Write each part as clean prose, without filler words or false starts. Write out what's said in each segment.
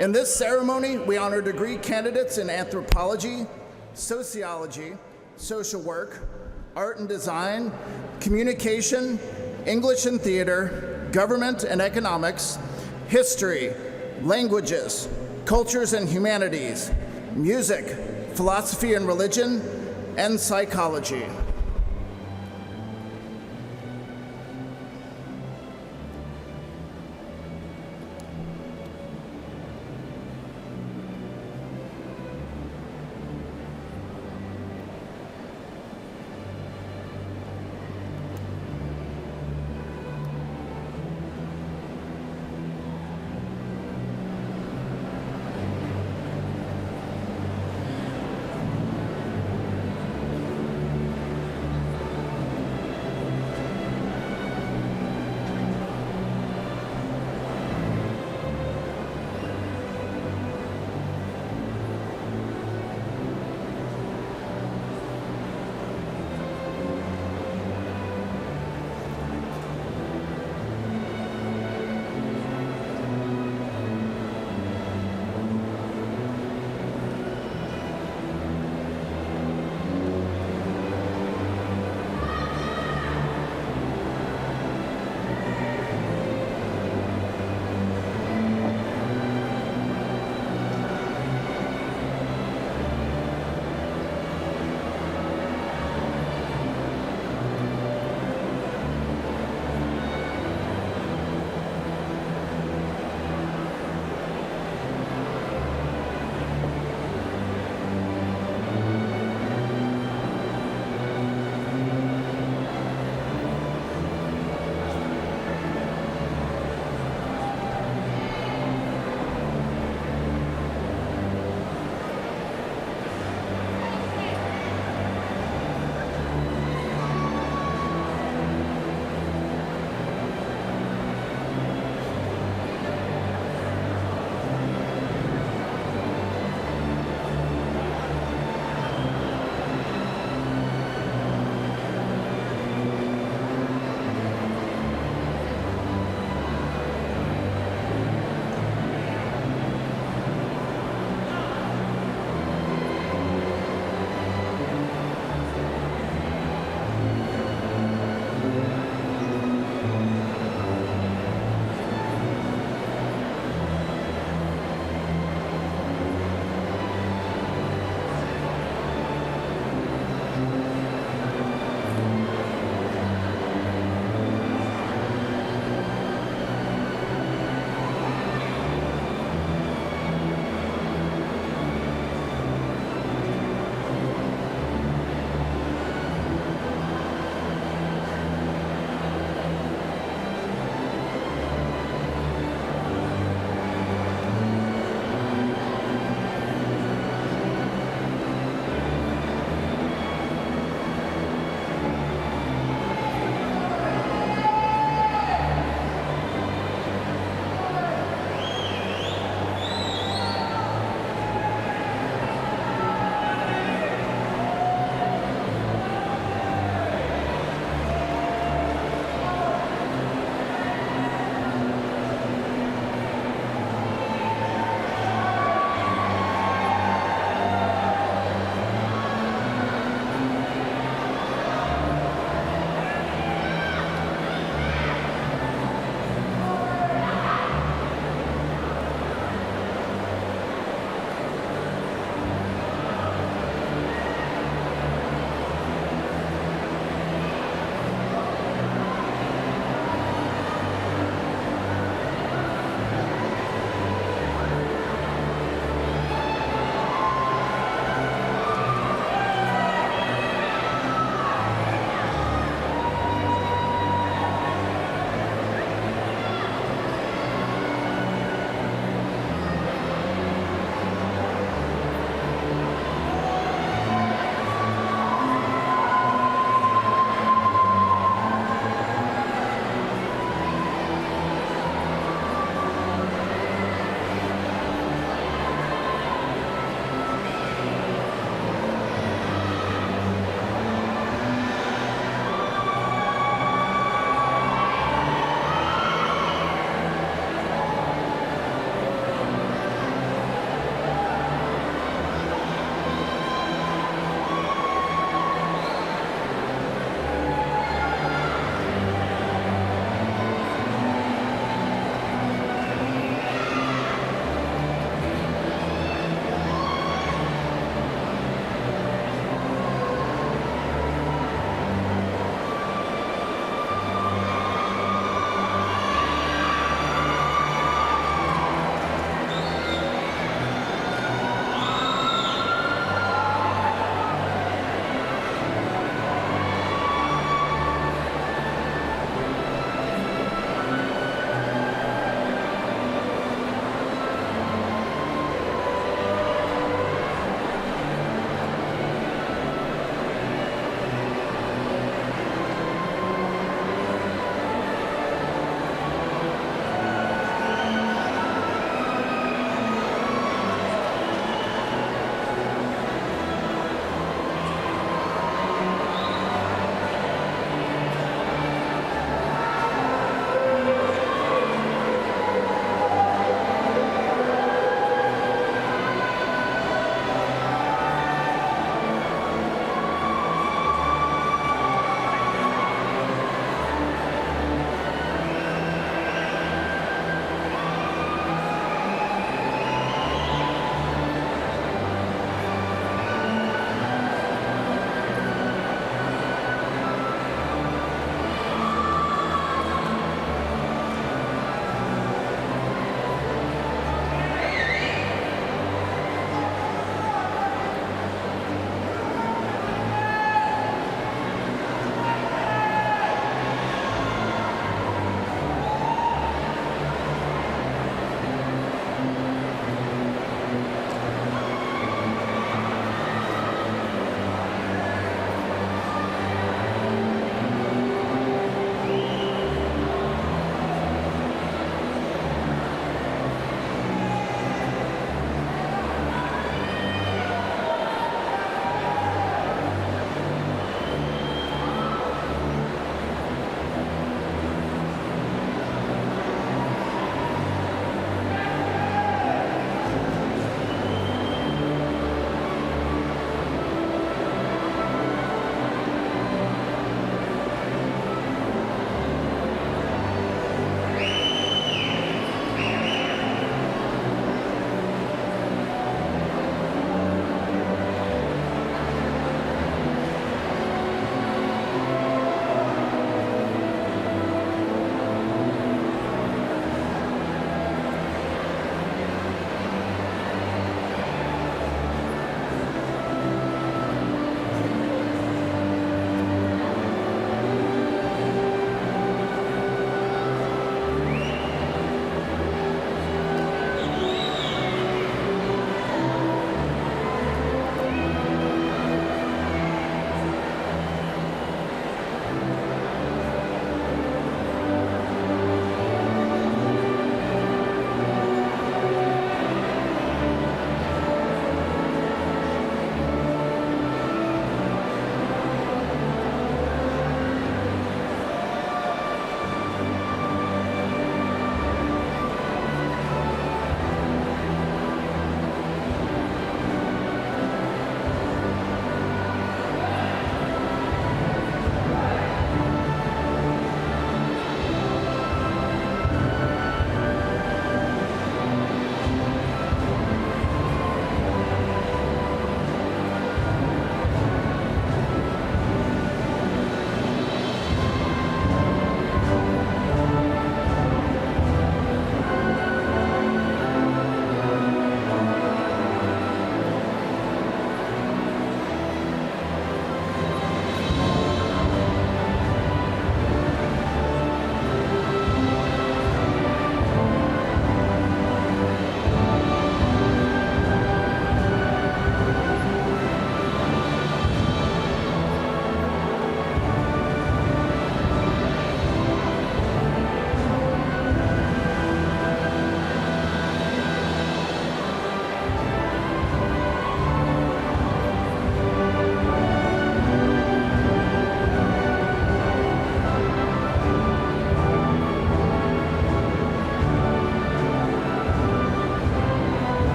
In this ceremony, we honor degree candidates in anthropology, sociology, social work, art and design, communication, English and theater, government and economics, history, languages, cultures and humanities, music, philosophy and religion, and psychology.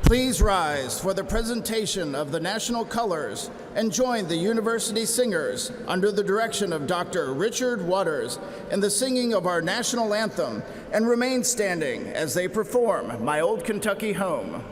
Please rise for the presentation of the national colors and join the university singers under the direction of Dr. Richard Waters in the singing of our national anthem, and remain standing as they perform My Old Kentucky Home.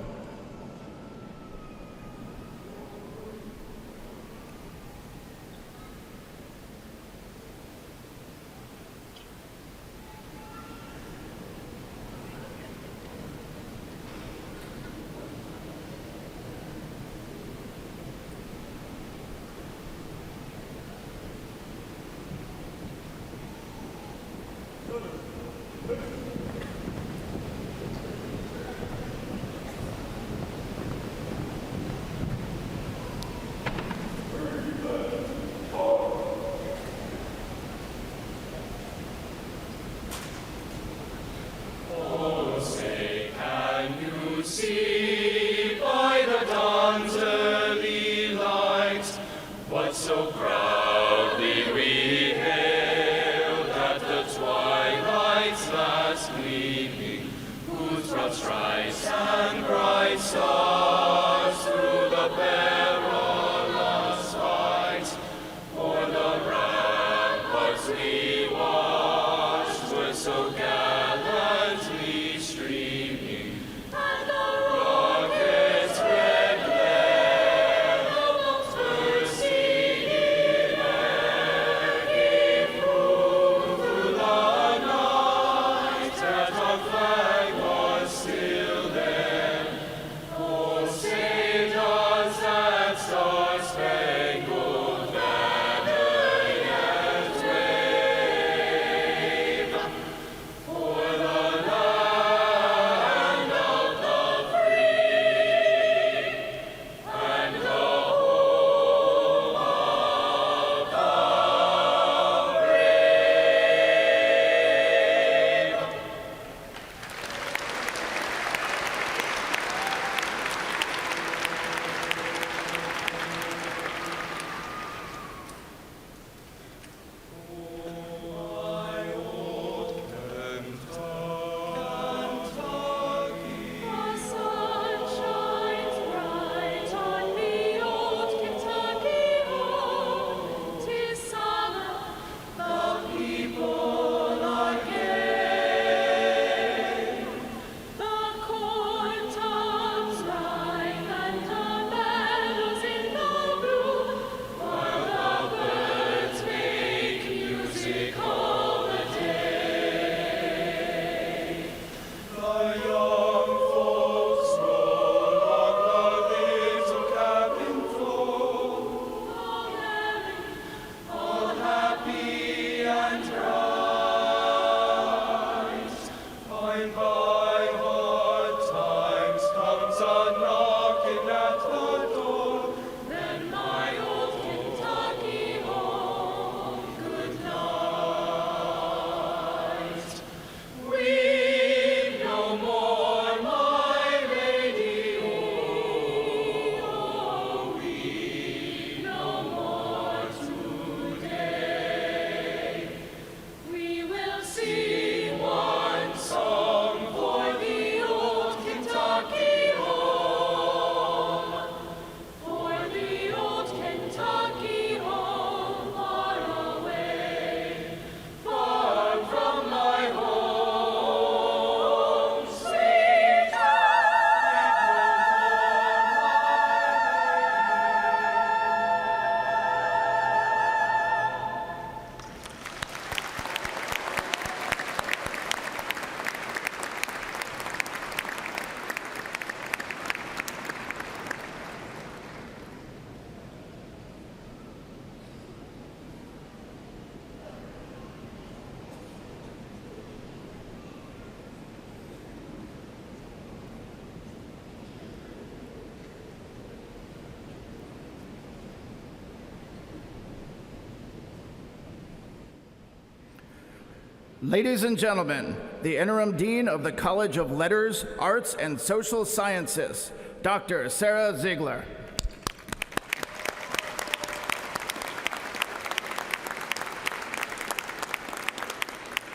Ladies and gentlemen, the Interim Dean of the College of Letters, Arts, and Social Sciences, Dr. Sarah Ziegler.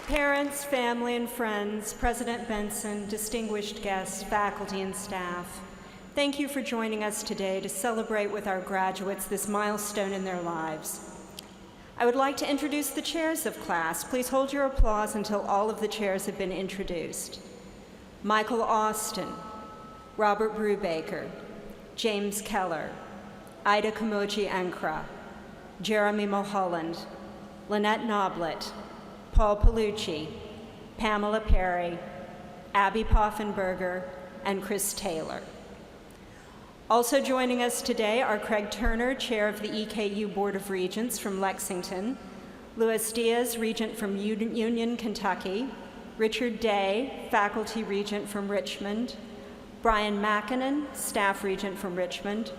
Parents, family, and friends, President Benson, distinguished guests, faculty, and staff, Thank you for joining us today to celebrate with our graduates this milestone in their lives. I would like to introduce the chairs of class. Please hold your applause until all of the chairs have been introduced. Michael Austin, Robert Brubaker, James Keller, Ida Kamoji Ankra, Jeremy Mulholland, Lynette Noblet, Paul Palucci, Pamela Perry, Abby Poffenberger, and Chris Taylor. Also joining us today are Craig Turner, Chair of the EKU Board of Regents from Lexington, Louis Diaz, Regent from Union, Kentucky, Richard Day, Faculty Regent from Richmond, Brian Mackinnon, Staff Regent from Richmond,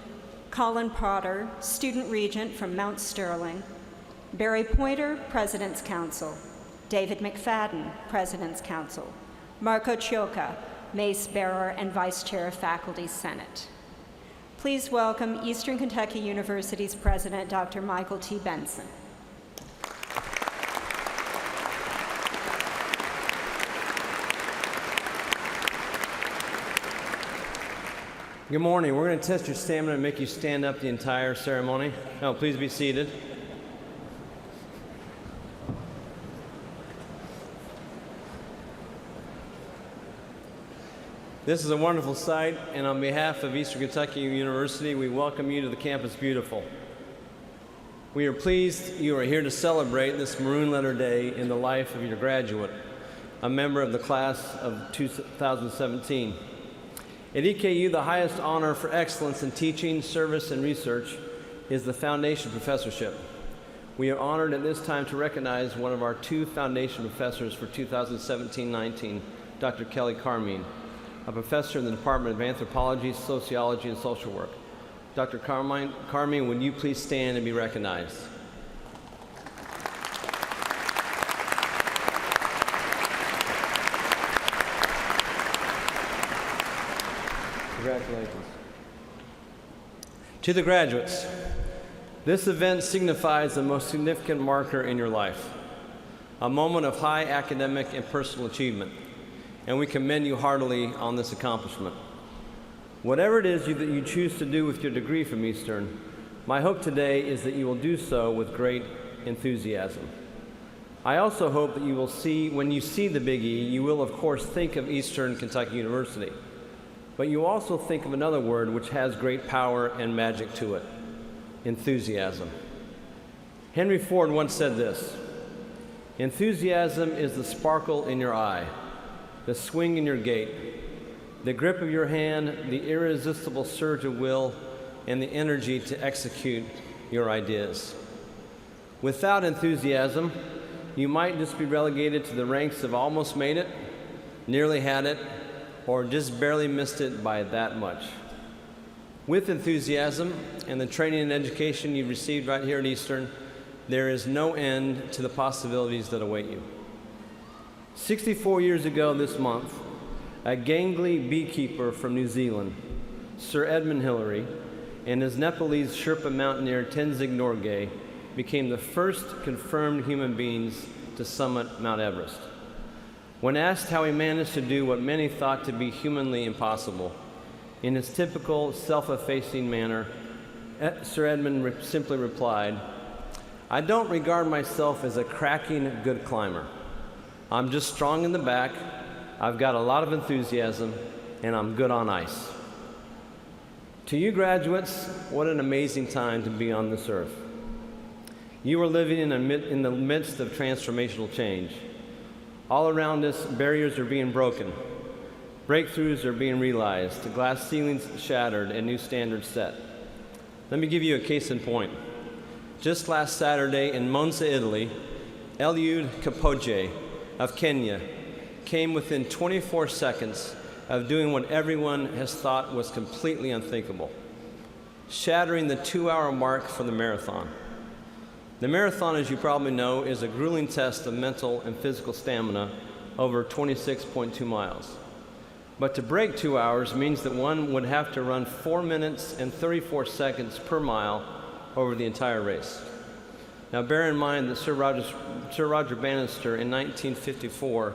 Colin Potter, Student Regent from Mount Sterling, Barry Pointer, President's Council, David McFadden, President's Council, Marco Chioca, Mace Bearer and Vice Chair of Faculty Senate. Please welcome Eastern Kentucky University's President, Dr. Michael T. Benson. Good morning. We're going to test your stamina and make you stand up the entire ceremony. No, please be seated. This is a wonderful sight, and on behalf of Eastern Kentucky University, we welcome you to the Campus Beautiful. We are pleased you are here to celebrate this Maroon Letter Day in the life of your graduate, a member of the class of 2017. At EKU, the highest honor for excellence in teaching, service, and research is the Foundation Professorship. We are honored at this time to recognize one of our two Foundation Professors for 2017-19, Dr. Kelly Carmine, a professor in the Department of Anthropology, Sociology, and Social Work. Dr. Carmine, would you please stand and be recognized? Congratulations. To the graduates, this event signifies the most significant marker in your life, a moment of high academic and personal achievement, and we commend you heartily on this accomplishment. Whatever it is that you choose to do with your degree from Eastern, my hope today is that you will do so with great enthusiasm. I also hope that you will see, when you see the Big E, you will of course think of Eastern Kentucky University, but you also think of another word which has great power and magic to it: enthusiasm. Henry Ford once said this: "Enthusiasm is the sparkle in your eye, the swing in your gait, the grip of your hand, the irresistible surge of will, and the energy to execute your ideas." Without enthusiasm, you might just be relegated to the ranks of almost made it, nearly had it, or just barely missed it by that much. With enthusiasm and the training and education you've received right here at Eastern, there is no end to the possibilities that await you. 64 years ago this month, a gangly beekeeper from New Zealand, Sir Edmund Hillary, and his Nepalese Sherpa mountaineer Tenzing Norgay became the first confirmed human beings to summit Mount Everest. When asked how he managed to do what many thought to be humanly impossible, in his typical self-effacing manner, Sir Edmund simply replied, "I don't regard myself as a cracking good climber. I'm just strong in the back, I've got a lot of enthusiasm, and I'm good on ice." To you graduates, what an amazing time to be on this earth. You are living in the midst of transformational change. All around us, barriers are being broken. Breakthroughs are being realized, glass ceilings shattered, and new standards set. Let me give you a case in point. Just last Saturday in Monza, Italy, Eliud Kipchoge of Kenya came within 24 seconds of doing what everyone has thought was completely unthinkable, shattering the 2-hour mark for the marathon. The marathon, as you probably know, is a grueling test of mental and physical stamina over 26.2 miles. But to break 2 hours means that one would have to run 4 minutes and 34 seconds per mile over the entire race. Now bear in mind that Sir Roger Bannister in 1954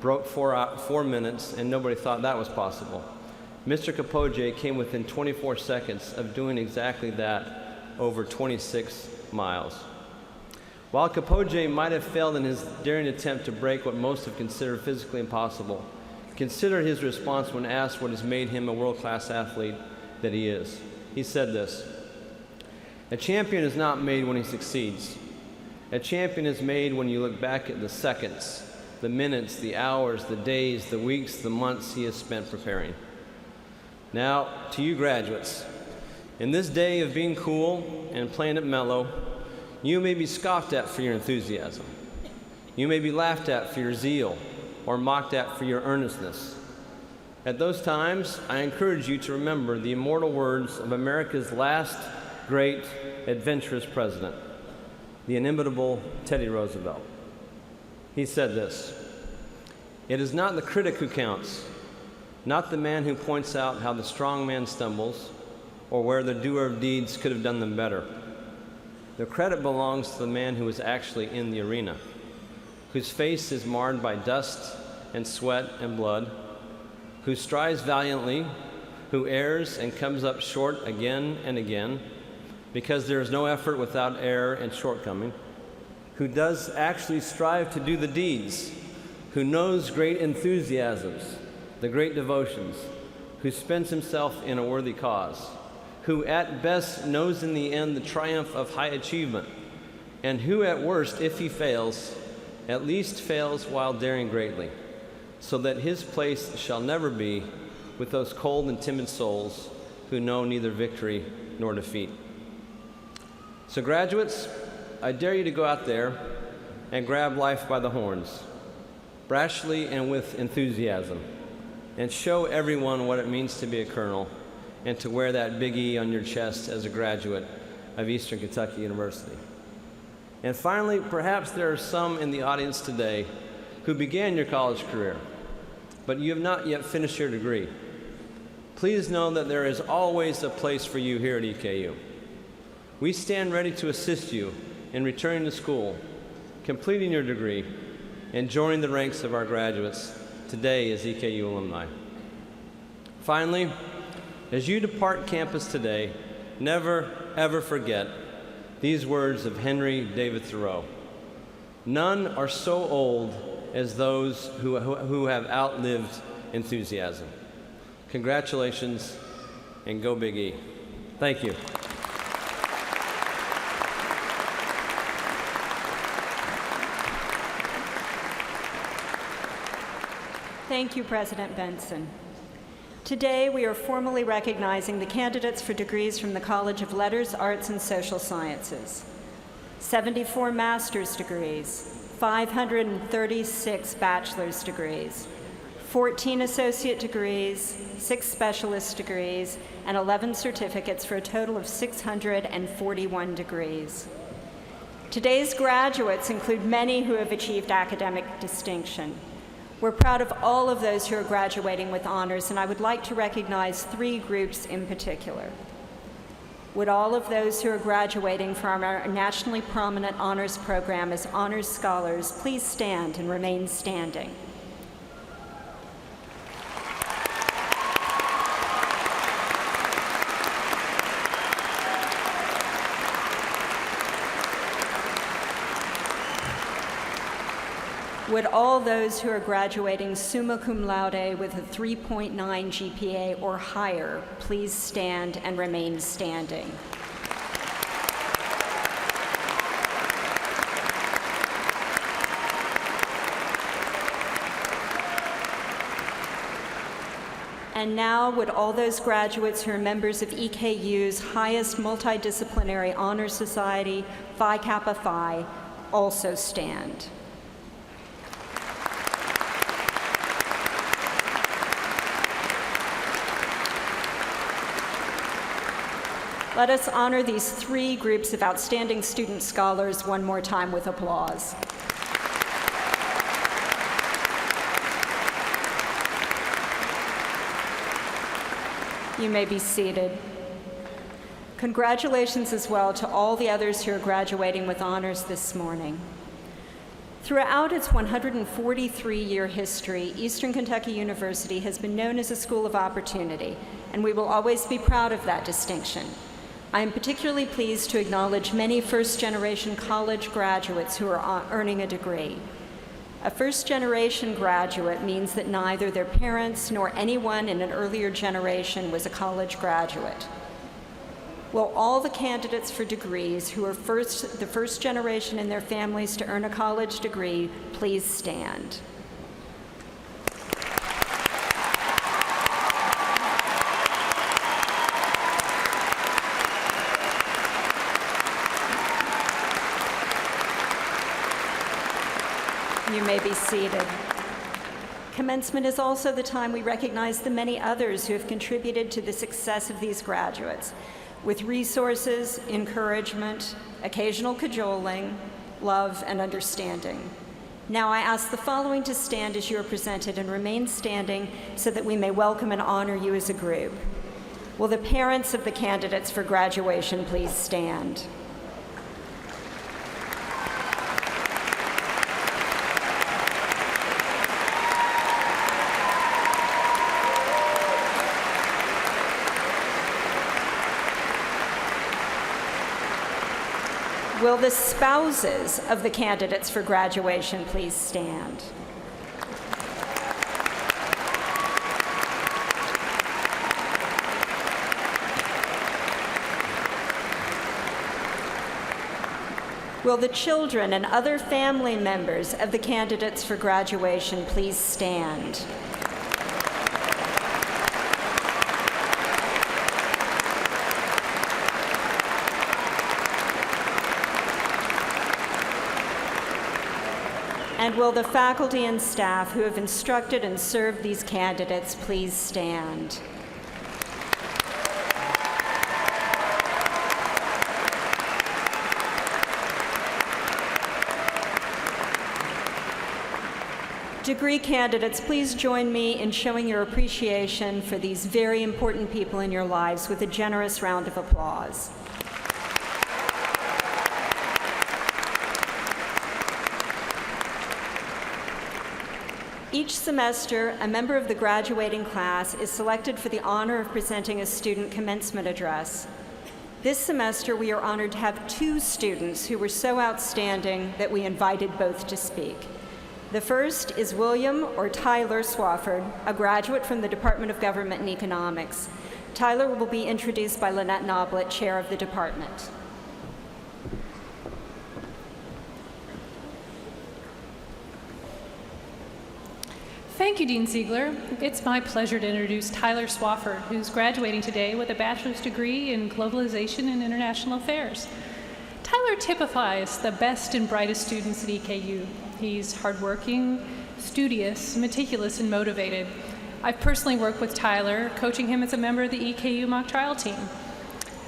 broke 4 minutes, and nobody thought that was possible. Mr. Kapoje came within 24 seconds of doing exactly that over 26 miles. While Kapoje might have failed in his daring attempt to break what most have considered physically impossible, consider his response when asked what has made him a world-class athlete that he is. He said this: "A champion is not made when he succeeds. A champion is made when you look back at the seconds, the minutes, the hours, the days, the weeks, the months he has spent preparing." Now, to you graduates, in this day of being cool and playing it mellow, you may be scoffed at for your enthusiasm. You may be laughed at for your zeal or mocked at for your earnestness. At those times, I encourage you to remember the immortal words of America's last great adventurous president, the inimitable Teddy Roosevelt. He said this: "It is not the critic who counts, not the man who points out how the strong man stumbles or where the doer of deeds could have done them better. The credit belongs to the man who is actually in the arena, whose face is marred by dust and sweat and blood, who strives valiantly, who errs and comes up short again and again, because there is no effort without error and shortcoming, who does actually strive to do the deeds, who knows great enthusiasms, the great devotions, who spends himself in a worthy cause, who at best knows in the end the triumph of high achievement, and who at worst, if he fails, at least fails while daring greatly, so that his place shall never be with those cold and timid souls who know neither victory nor defeat." So graduates, I dare you to go out there and grab life by the horns, brashly and with enthusiasm, and show everyone what it means to be a colonel and to wear that big E on your chest as a graduate of Eastern Kentucky University. And finally, perhaps there are some in the audience today who began your college career, but you have not yet finished your degree. Please know that there is always a place for you here at EKU. We stand ready to assist you in returning to school, completing your degree, and joining the ranks of our graduates today as EKU alumni. Finally, as you depart campus today, never, ever forget these words of Henry David Thoreau: "None are so old as those who have outlived enthusiasm." Congratulations, and go Big E. Thank you. Thank you, President Benson. Today, we are formally recognizing the candidates for degrees from the College of Letters, Arts, and Social Sciences. 74 master's degrees, 536 bachelor's degrees, 14 associate degrees, 6 specialist degrees, and 11 certificates for a total of 641 degrees. Today's graduates include many who have achieved academic distinction. We're proud of all of those who are graduating with honors, and I would like to recognize 3 groups in particular. Would all of those who are graduating from our nationally prominent honors program as honors scholars please stand and remain standing? Would all those who are graduating summa cum laude with a 3.9 GPA or higher please stand and remain standing? And now, would all those graduates who are members of EKU's highest multidisciplinary honor society, Phi Kappa Phi, also stand? Let us honor these 3 groups of outstanding student scholars one more time with applause. You may be seated. Congratulations as well to all the others who are graduating with honors this morning. Throughout its 143-year history, Eastern Kentucky University has been known as a school of opportunity, and we will always be proud of that distinction. I am particularly pleased to acknowledge many first-generation college graduates who are earning a degree. A first-generation graduate means that neither their parents nor anyone in an earlier generation was a college graduate. Will all the candidates for degrees who are the first generation in their families to earn a college degree please stand? You may be seated. Commencement is also the time we recognize the many others who have contributed to the success of these graduates, with resources, encouragement, occasional cajoling, love, and understanding. Now I ask the following to stand as you are presented and remain standing so that we may welcome and honor you as a group. Will the parents of the candidates for graduation please stand? Will the spouses of the candidates for graduation please stand? Will the children and other family members of the candidates for graduation please stand? And will the faculty and staff who have instructed and served these candidates please stand? Degree candidates, please join me in showing your appreciation for these very important people in your lives with a generous round of applause. Each semester, a member of the graduating class is selected for the honor of presenting a student commencement address. This semester, we are honored to have 2 students who were so outstanding that we invited both to speak. The first is William or Tyler Swafford, a graduate from the Department of Government and Economics. Tyler will be introduced by Lynette Noblet, chair of the department. Thank you, Dean Ziegler. It's my pleasure to introduce Tyler Swafford, who's graduating today with a bachelor's degree in globalization and international affairs. Tyler typifies the best and brightest students at EKU. He's hardworking, studious, meticulous, and motivated. I've personally worked with Tyler, coaching him as a member of the EKU mock trial team.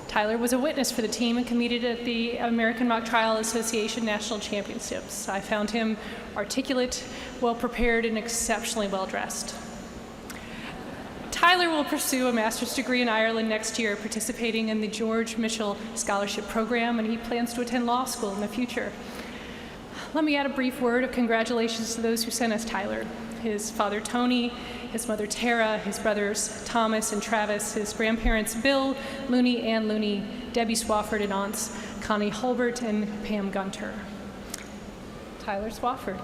Tyler was a witness for the team and competed at the American Mock Trial Association National Championships. I found him articulate, well-prepared, and exceptionally well-dressed. Tyler will pursue a master's degree in Ireland next year, participating in the George Mitchell Scholarship Program, and he plans to attend law school in the future. Let me add a brief word of congratulations to those who sent us Tyler. His father, Tony, his mother, Tara, his brothers, Thomas and Travis, his grandparents, Bill, Looney, Ann Looney, Debbie Swafford, and aunts, Connie Holbert and Pam Gunter. Tyler Swafford.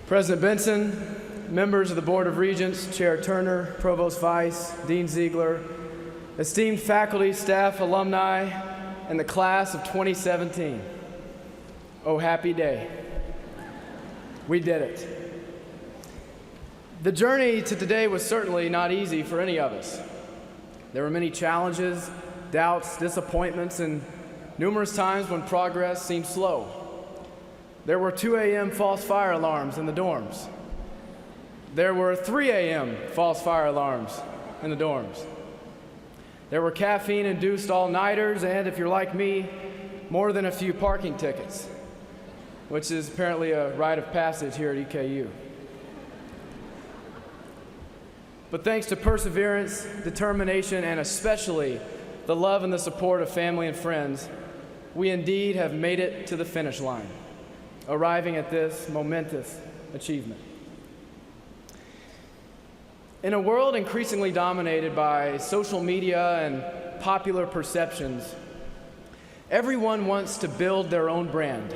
President Benson, members of the Board of Regents, Chair Turner, Provost Vice, Dean Ziegler, esteemed faculty, staff, alumni, and the class of 2017. Oh, happy day. We did it. The journey to today was certainly not easy for any of us. There were many challenges, doubts, disappointments, and numerous times when progress seemed slow. There were 2 a.m. false fire alarms in the dorms. There were 3 a.m. false fire alarms in the dorms. There were caffeine-induced all-nighters, and if you're like me, more than a few parking tickets, which is apparently a rite of passage here at EKU. but thanks to perseverance, determination, and especially the love and the support of family and friends, we indeed have made it to the finish line, arriving at this momentous achievement. In a world increasingly dominated by social media and popular perceptions, everyone wants to build their own brand.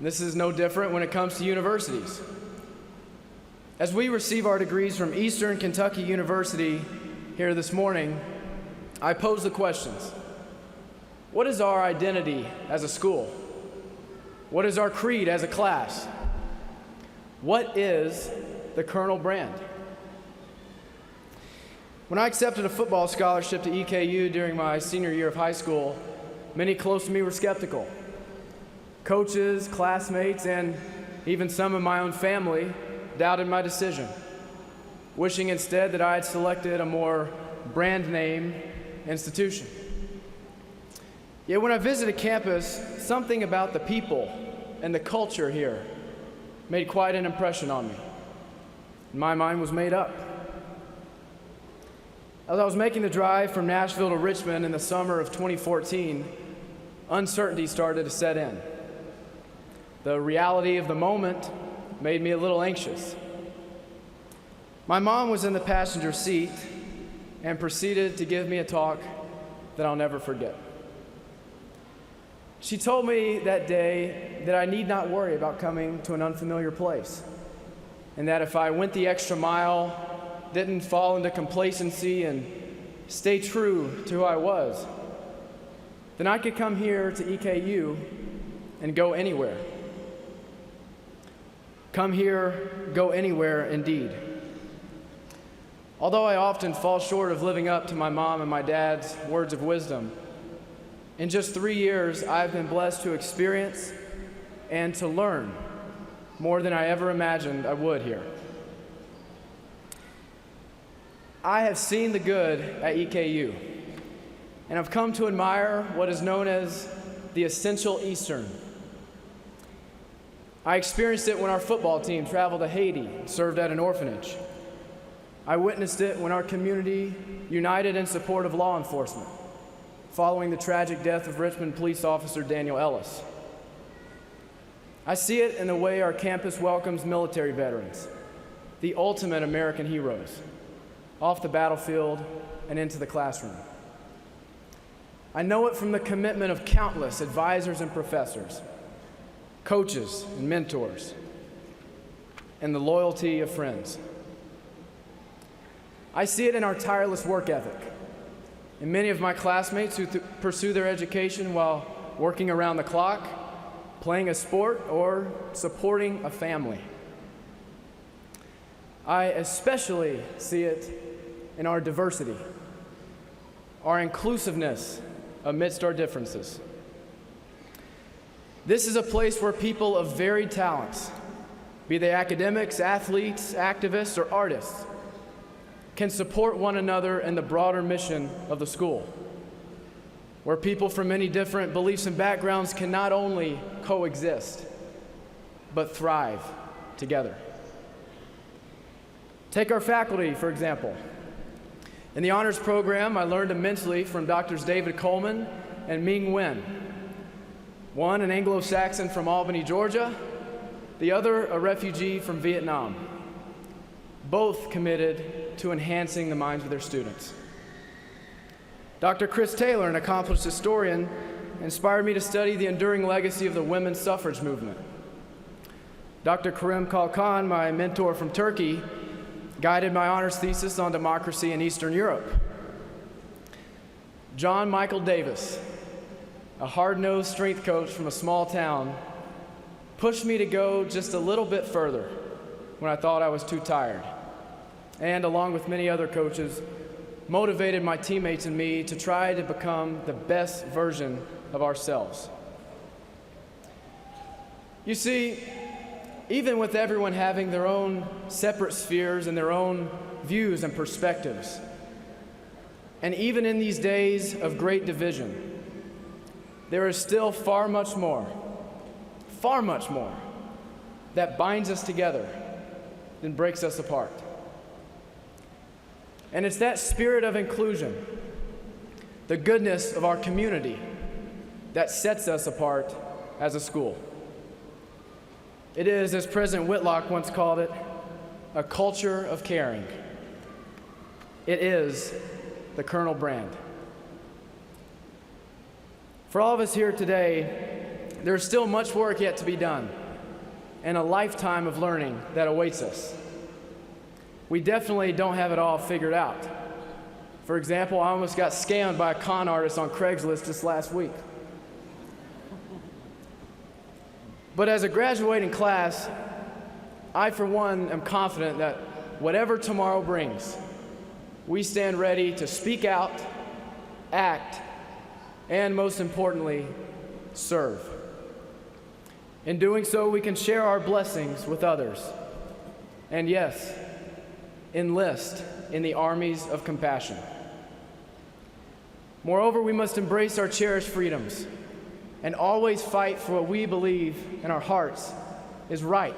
This is no different when it comes to universities. As we receive our degrees from Eastern Kentucky University here this morning, I pose the questions. What is our identity as a school? What is our creed as a class? What is the Colonel brand? When I accepted a football scholarship to EKU during my senior year of high school, many close to me were skeptical. Coaches, classmates, and even some of my own family doubted my decision, wishing instead that I had selected a more brand name institution. Yet when I visited campus, something about the people and the culture here made quite an impression on me. My mind was made up. As I was making the drive from Nashville to Richmond in the summer of 2014, uncertainty started to set in. The reality of the moment made me a little anxious. My mom was in the passenger seat and proceeded to give me a talk that I'll never forget. She told me that day that I need not worry about coming to an unfamiliar place, and that if I went the extra mile, didn't fall into complacency, and stay true to who I was, then I could come here to EKU and go anywhere. Come here, go anywhere indeed. Although I often fall short of living up to my mom and my dad's words of wisdom, in just 3 years, I've been blessed to experience and to learn more than I ever imagined I would here. I have seen the good at EKU, and I've come to admire what is known as the essential Eastern. I experienced it when our football team traveled to Haiti and served at an orphanage. I witnessed it when our community united in support of law enforcement, following the tragic death of Richmond police officer Daniel Ellis. I see it in the way our campus welcomes military veterans, the ultimate American heroes, off the battlefield and into the classroom. I know it from the commitment of countless advisors and professors, coaches and mentors, and the loyalty of friends. I see it in our tireless work ethic, in many of my classmates who pursue their education while working around the clock, playing a sport, or supporting a family. I especially see it in our diversity, our inclusiveness amidst our differences. This is a place where people of varied talents, be they academics, athletes, activists, or artists, can support one another in the broader mission of the school, where people from many different beliefs and backgrounds can not only coexist, but thrive together. Take our faculty, for example. In the honors program, I learned immensely from Drs. David Coleman and Ming Nguyen. One, an Anglo-Saxon from Albany, Georgia, the other, a refugee from Vietnam. Both committed to enhancing the minds of their students. Dr. Chris Taylor, an accomplished historian, inspired me to study the enduring legacy of the women's suffrage movement. Dr. Karim Kalkan, my mentor from Turkey, guided my honors thesis on democracy in Eastern Europe. John Michael Davis, a hard-nosed strength coach from a small town, pushed me to go just a little bit further when I thought I was too tired, and along with many other coaches, motivated my teammates and me to try to become the best version of ourselves. You see, even with everyone having their own separate spheres and their own views and perspectives, and even in these days of great division, there is still far much more that binds us together than breaks us apart. And it's that spirit of inclusion, the goodness of our community, that sets us apart as a school. It is, as President Whitlock once called it, a culture of caring. It is the Colonel brand. For all of us here today, there's still much work yet to be done and a lifetime of learning that awaits us. We definitely don't have it all figured out. For example, I almost got scammed by a con artist on Craigslist just last week. But as a graduating class, I, for one, am confident that whatever tomorrow brings, we stand ready to speak out, act, and most importantly, serve. In doing so, we can share our blessings with others. And yes, enlist in the armies of compassion. Moreover, we must embrace our cherished freedoms and always fight for what we believe in our hearts is right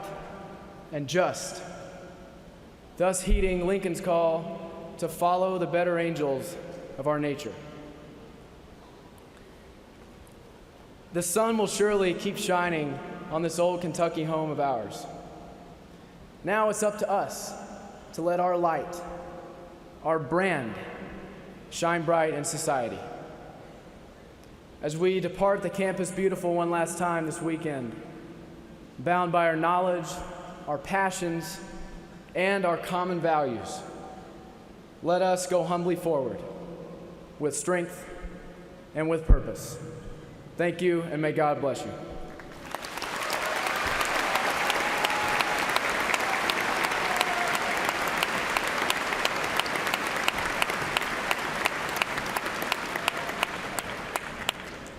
and just, thus heeding Lincoln's call to follow the better angels of our nature. The sun will surely keep shining on this old Kentucky home of ours. Now it's up to us to let our light, our brand, shine bright in society. As we depart the campus beautiful one last time this weekend, bound by our knowledge, our passions, and our common values, let us go humbly forward with strength and with purpose. Thank you, and may God bless you.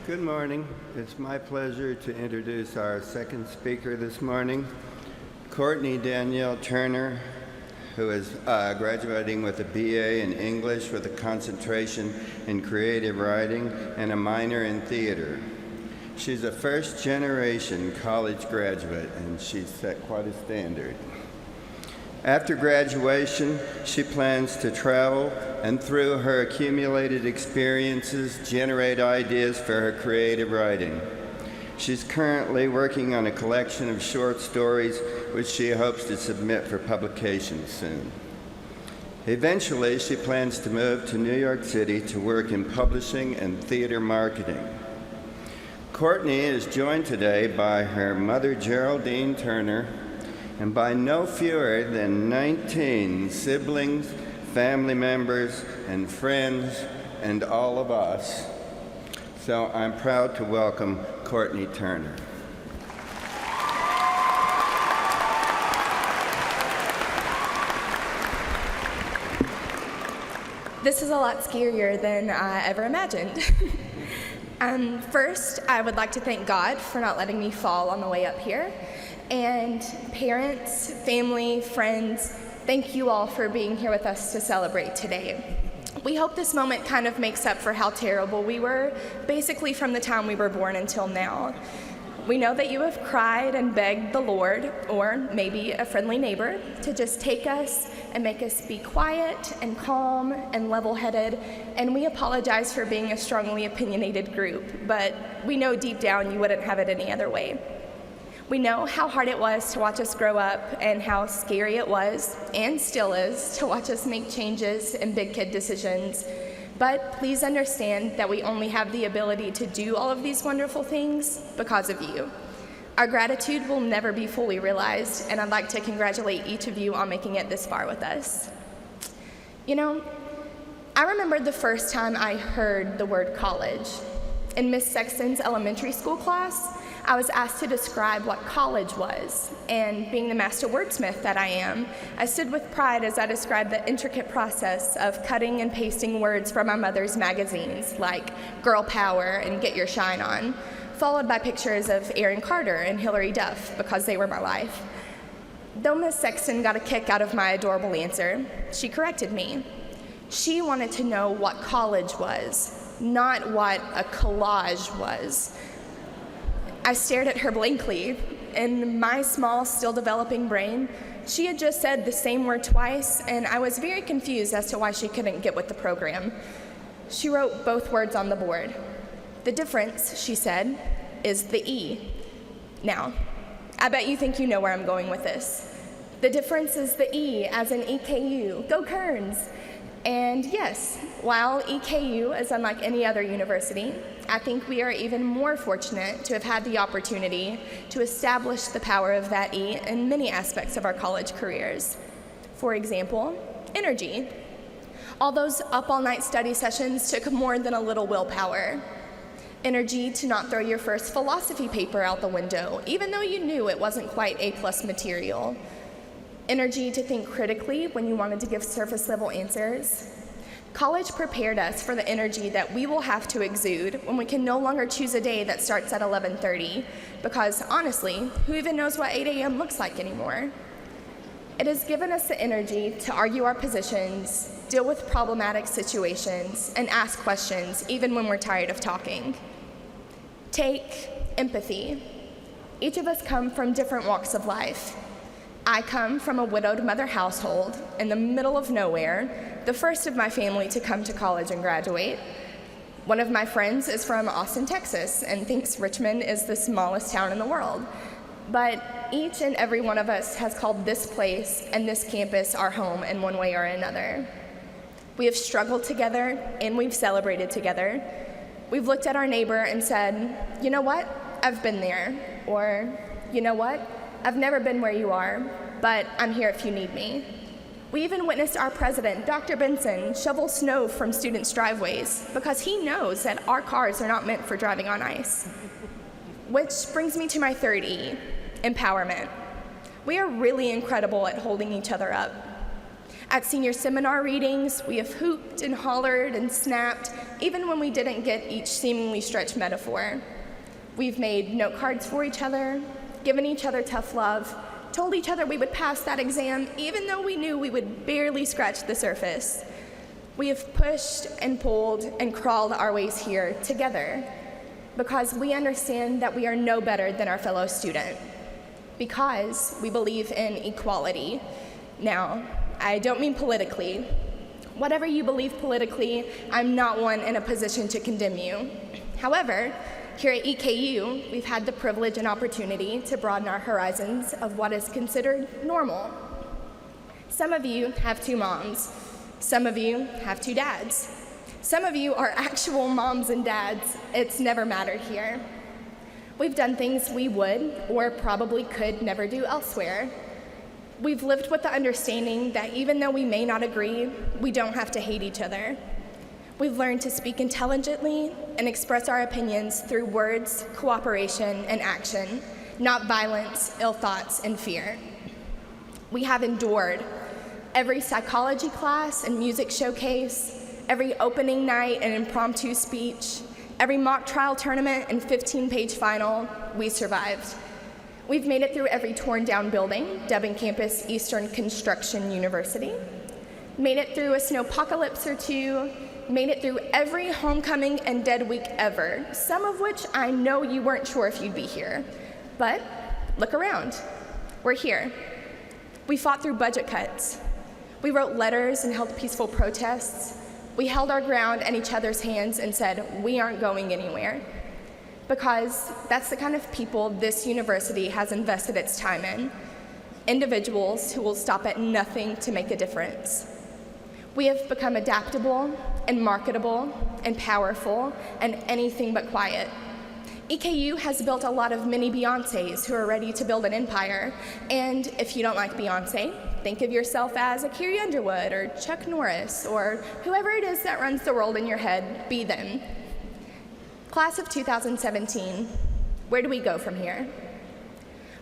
Good morning. It's my pleasure to introduce our second speaker this morning, Courtney Danielle Turner, who is graduating with a BA in English with a concentration in creative writing and a minor in theater. She's a first-generation college graduate, and she's set quite a standard. After graduation, she plans to travel and through her accumulated experiences, generate ideas for her creative writing. She's currently working on a collection of short stories which she hopes to submit for publication soon. Eventually, she plans to move to New York City to work in publishing and theater marketing. Courtney is joined today by her mother, Geraldine Turner, and by no fewer than 19 siblings, family members, and friends, and all of us. So I'm proud to welcome Courtney Turner. This is a lot scarier than I ever imagined. First, I would like to thank God for not letting me fall on the way up here. And parents, family, friends, thank you all for being here with us to celebrate today. We hope this moment kind of makes up for how terrible we were, basically from the time we were born until now. We know that you have cried and begged the Lord, or maybe a friendly neighbor, to just take us and make us be quiet and calm and level-headed, and we apologize for being a strongly opinionated group, but we know deep down you wouldn't have it any other way. We know how hard it was to watch us grow up and how scary it was, and still is, to watch us make changes and big kid decisions. But please understand that we only have the ability to do all of these wonderful things because of you. Our gratitude will never be fully realized, and I'd like to congratulate each of you on making it this far with us. You know, I remember the first time I heard the word college. In Miss Sexton's elementary school class, I was asked to describe what college was, and being the master wordsmith that I am, I stood with pride as I described the intricate process of cutting and pasting words from my mother's magazines, like Girl Power and Get Your Shine On, followed by pictures of Aaron Carter and Hillary Duff, because they were my life. Though Miss Sexton got a kick out of my adorable answer, she corrected me. She wanted to know what college was, not what a collage was. I stared at her blankly. In my small, still developing brain, She had just said the same word twice, and I was very confused as to why she couldn't get with the program. She wrote both words on the board. The difference, she said, is the E. Now, I bet you think you know where I'm going with this. The difference is the E, as in EKU. Go Kerns! And yes, while EKU is unlike any other university, I think we are even more fortunate to have had the opportunity to establish the power of that E in many aspects of our college careers. For example, energy. All those up-all-night study sessions took more than a little willpower. Energy to not throw your first philosophy paper out the window, even though you knew it wasn't quite A+ material. Energy to think critically when you wanted to give surface-level answers. College prepared us for the energy that we will have to exude when we can no longer choose a day that starts at 11:30, because honestly, who even knows what 8 a.m. looks like anymore? It has given us the energy to argue our positions, deal with problematic situations, and ask questions even when we're tired of talking. Take empathy. Each of us come from different walks of life. I come from a widowed mother household in the middle of nowhere, the first of my family to come to college and graduate. One of my friends is from Austin, Texas, and thinks Richmond is the smallest town in the world. But each and every one of us has called this place and this campus our home in one way or another. We have struggled together and we've celebrated together. We've looked at our neighbor and said, you know what, I've been there. Or, you know what, I've never been where you are, but I'm here if you need me. We even witnessed our president, Dr. Benson, shovel snow from students' driveways because he knows that our cars are not meant for driving on ice. Which brings me to my third E, empowerment. We are really incredible at holding each other up. At senior seminar readings, we have hooped and hollered and snapped, even when we didn't get each seemingly stretched metaphor. We've made note cards for each other, given each other tough love, told each other we would pass that exam even though we knew we would barely scratch the surface. We have pushed and pulled and crawled our ways here together because we understand that we are no better than our fellow student, because we believe in equality. Now, I don't mean politically. Whatever you believe politically, I'm not one in a position to condemn you. However, here at EKU, we've had the privilege and opportunity to broaden our horizons of what is considered normal. Some of you have 2 moms. Some of you have 2 dads. Some of you are actual moms and dads. It's never mattered here. We've done things we would or probably could never do elsewhere. We've lived with the understanding that even though we may not agree, we don't have to hate each other. We've learned to speak intelligently and express our opinions through words, cooperation, and action, not violence, ill thoughts, and fear. We have endured every psychology class and music showcase, every opening night and impromptu speech, every mock trial tournament and 15-page final. We survived. We've made it through every torn-down building, dubbing campus Eastern Construction University, made it through a snowpocalypse or 2, made it through every homecoming and dead week ever, some of which I know you weren't sure if you'd be here. But look around. We're here. We fought through budget cuts. We wrote letters and held peaceful protests. We held our ground and each other's hands and said, we aren't going anywhere. Because that's the kind of people this university has invested its time in. Individuals who will stop at nothing to make a difference. We have become adaptable and marketable and powerful and anything but quiet. EKU has built a lot of mini Beyoncés who are ready to build an empire. And if you don't like Beyoncé, think of yourself as a Carrie Underwood or Chuck Norris or whoever it is that runs the world in your head, be them. Class of 2017, where do we go from here?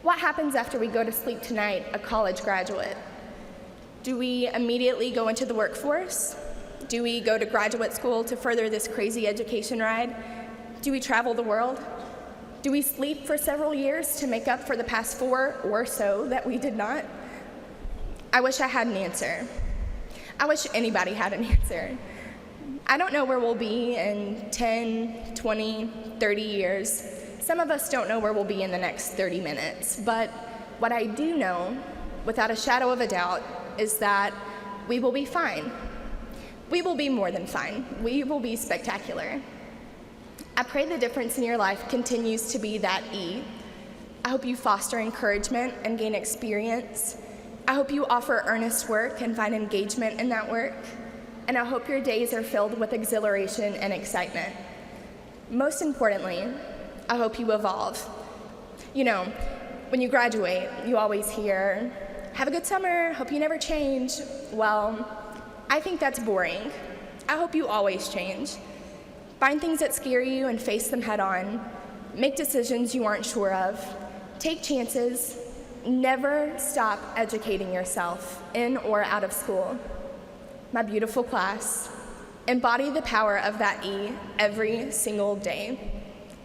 What happens after we go to sleep tonight, a college graduate? Do we immediately go into the workforce? Do we go to graduate school to further this crazy education ride? Do we travel the world? Do we sleep for several years to make up for the past 4 or so that we did not? I wish I had an answer. I wish anybody had an answer. I don't know where we'll be in 10, 20, 30 years. Some of us don't know where we'll be in the next 30 minutes, but what I do know without a shadow of a doubt, is that we will be fine. We will be more than fine. We will be spectacular. I pray the difference in your life continues to be that E. I hope you foster encouragement and gain experience. I hope you offer earnest work and find engagement in that work. And I hope your days are filled with exhilaration and excitement. Most importantly, I hope you evolve. You know, when you graduate, you always hear, "Have a good summer, hope you never change." Well, I think that's boring. I hope you always change. Find things that scare you and face them head on. Make decisions you aren't sure of. Take chances. Never stop educating yourself in or out of school. My beautiful class, embody the power of that E every single day.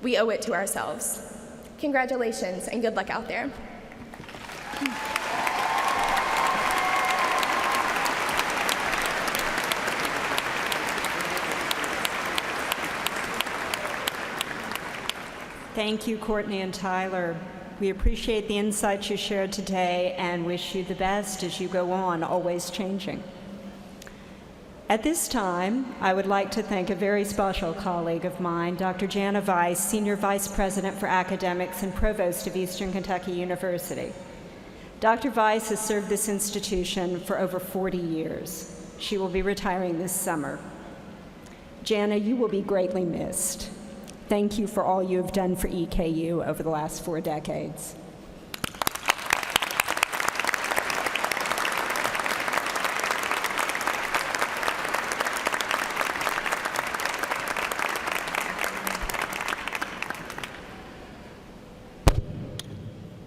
We owe it to ourselves. Congratulations and good luck out there. Thank you, Courtney and Tyler. We appreciate the insights you shared today and wish you the best as you go on, always changing. At this time, I would like to thank a very special colleague of mine, Dr. Jana Weiss, Senior Vice President for Academics and Provost of Eastern Kentucky University. Dr. Weiss has served this institution for over 40 years. She will be retiring this summer. Jana, you will be greatly missed. Thank you for all you have done for EKU over the last 4 decades.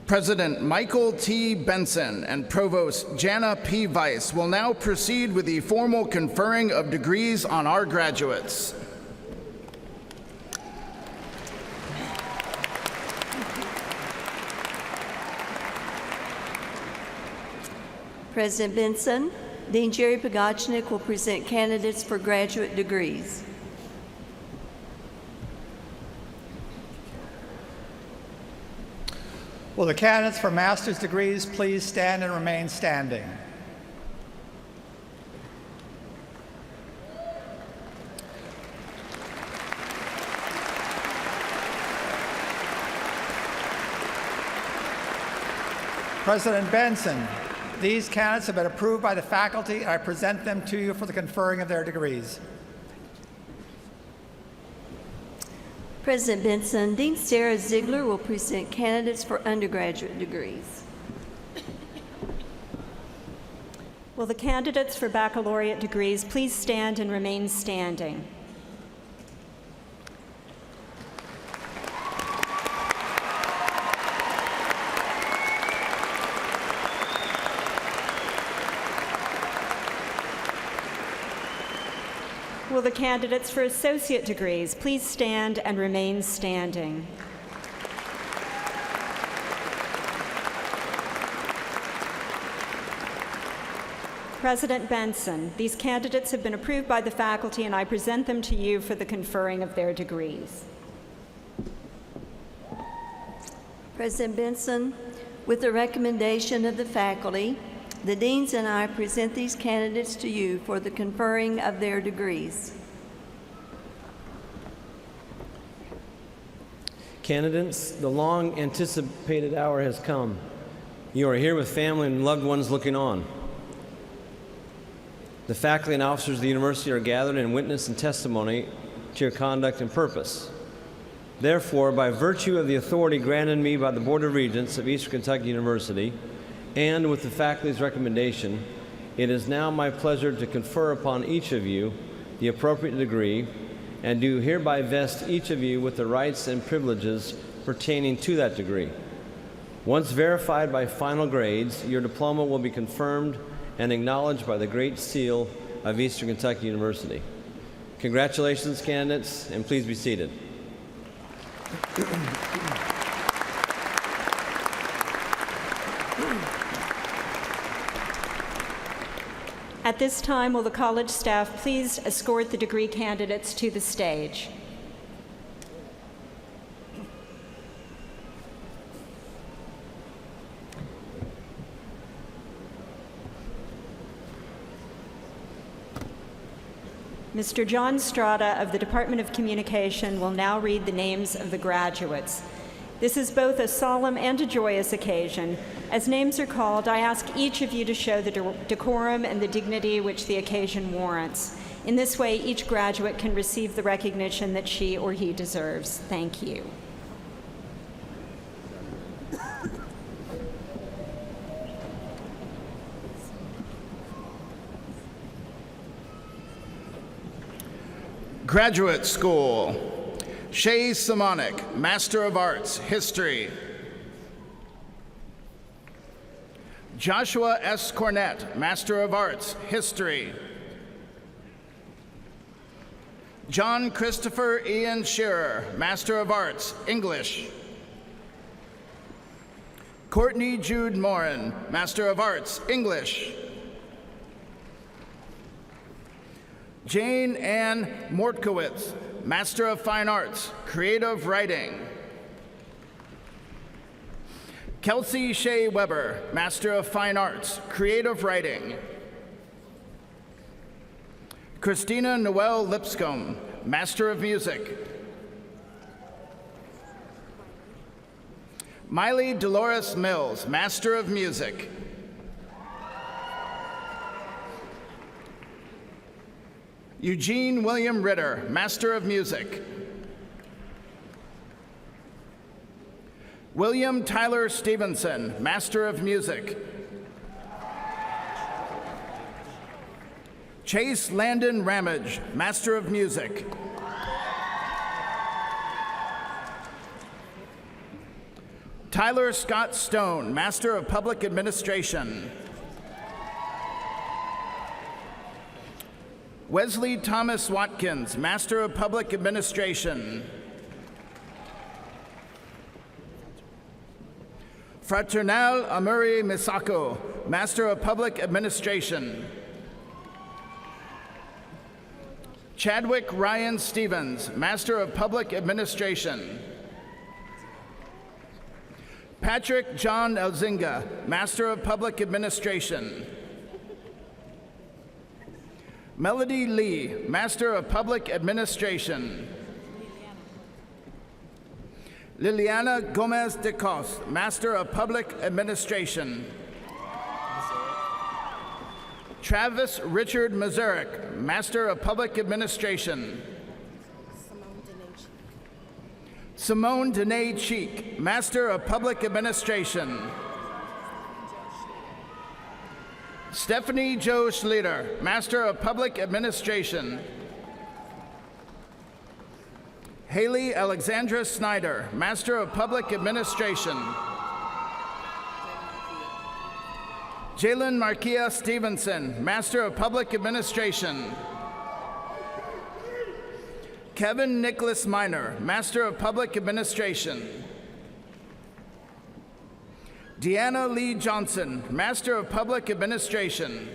President Michael T. Benson and Provost Jana P. Weiss will now proceed with the formal conferring of degrees on our graduates. President Benson, Dean Jerry Pogachnik will present candidates for graduate degrees. Will the candidates for master's degrees please stand and remain standing? President Benson, these candidates have been approved by the faculty, and I present them to you for the conferring of their degrees. President Benson, Dean Sarah Ziegler will present candidates for undergraduate degrees. Will the candidates for baccalaureate degrees please stand and remain standing? Will the candidates for associate degrees please stand and remain standing? President Benson, these candidates have been approved by the faculty, and I present them to you for the conferring of their degrees. President Benson, with the recommendation of the faculty, the deans and I present these candidates to you for the conferring of their degrees. Candidates, the long anticipated hour has come. You are here with family and loved ones looking on. The faculty and officers of the university are gathered in witness and testimony to your conduct and purpose. Therefore, by virtue of the authority granted me by the Board of Regents of Eastern Kentucky University, and with the faculty's recommendation, it is now my pleasure to confer upon each of you the appropriate degree and do hereby vest each of you with the rights and privileges pertaining to that degree. Once verified by final grades, your diploma will be confirmed and acknowledged by the Great Seal of Eastern Kentucky University. Congratulations, candidates, and please be seated. At this time, will the college staff please escort the degree candidates to the stage? Mr. John Strada of the Department of Communication will now read the names of the graduates. This is both a solemn and a joyous occasion. As names are called, I ask each of you to show the decorum and the dignity which the occasion warrants. In this way, each graduate can receive the recognition that she or he deserves. Thank you. Graduate School. Shay Simonik, Master of Arts, History. Joshua S. Cornett, Master of Arts, History. John Christopher Ian Shearer, Master of Arts, English. Courtney Jude Morin, Master of Arts, English. Jane Ann Mortkowitz, Master of Fine Arts, Creative Writing. Kelsey Shea Weber, Master of Fine Arts, Creative Writing. Christina Noel Lipscomb, Master of Music. Miley Dolores Mills, Master of Music. Eugene William Ritter, Master of Music. William Tyler Stevenson, Master of Music. Chase Landon Ramage, Master of Music. Tyler Scott Stone, Master of Public Administration. Wesley Thomas Watkins, Master of Public Administration. Fraternal Amuri Misako, Master of Public Administration. Chadwick Ryan Stevens, Master of Public Administration. Patrick John Elzinga, Master of Public Administration. Melody Lee, Master of Public Administration. Liliana Gomez de Cos, Master of Public Administration. Travis Richard Mazurik, Master of Public Administration. Simone Danae Cheek, Master of Public Administration. Stephanie Jo Schlieder, Master of Public Administration. Haley Alexandra Snyder, Master of Public Administration. Jalen Markia Stevenson, Master of Public Administration. Kevin Nicholas Minor, Master of Public Administration. Deanna Lee Johnson, Master of Public Administration.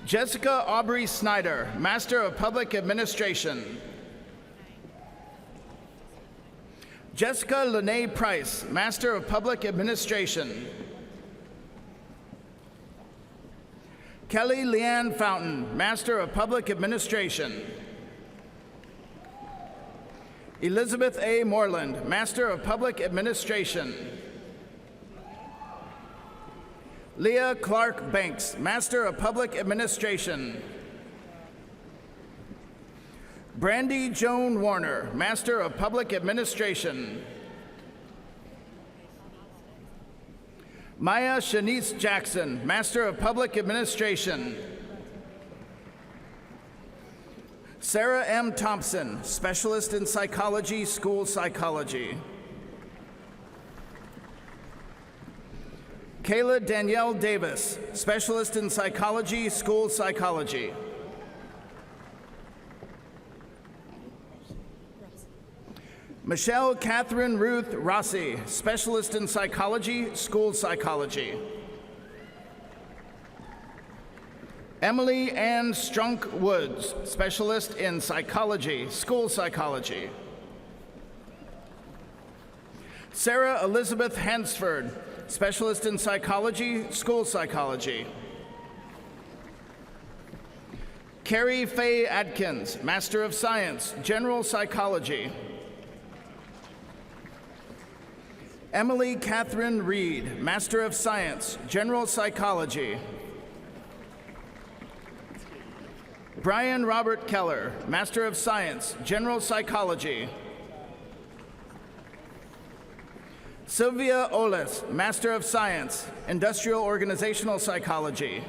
Jessica Aubrey Snyder, Master of Public Administration. Jessica Lene Price, Master of Public Administration. Kelly Leanne Fountain, Master of Public Administration. Elizabeth A. Moreland, Master of Public Administration. Leah Clark Banks, Master of Public Administration. Brandy Joan Warner, Master of Public Administration. Maya Shanice Jackson, Master of Public Administration. Sarah M. Thompson, Specialist in Psychology, School Psychology. Kayla Danielle Davis, Specialist in Psychology, School Psychology. Michelle Catherine Ruth Rossi, Specialist in Psychology, School Psychology. Emily Ann Strunk Woods, Specialist in Psychology, School Psychology. Sarah Elizabeth Hansford, Specialist in Psychology, School Psychology. Carrie Faye Adkins, Master of Science, General Psychology. Emily Catherine Reed, Master of Science, General Psychology. Brian Robert Keller, Master of Science, General Psychology. Sylvia Oles, Master of Science, Industrial Organizational Psychology.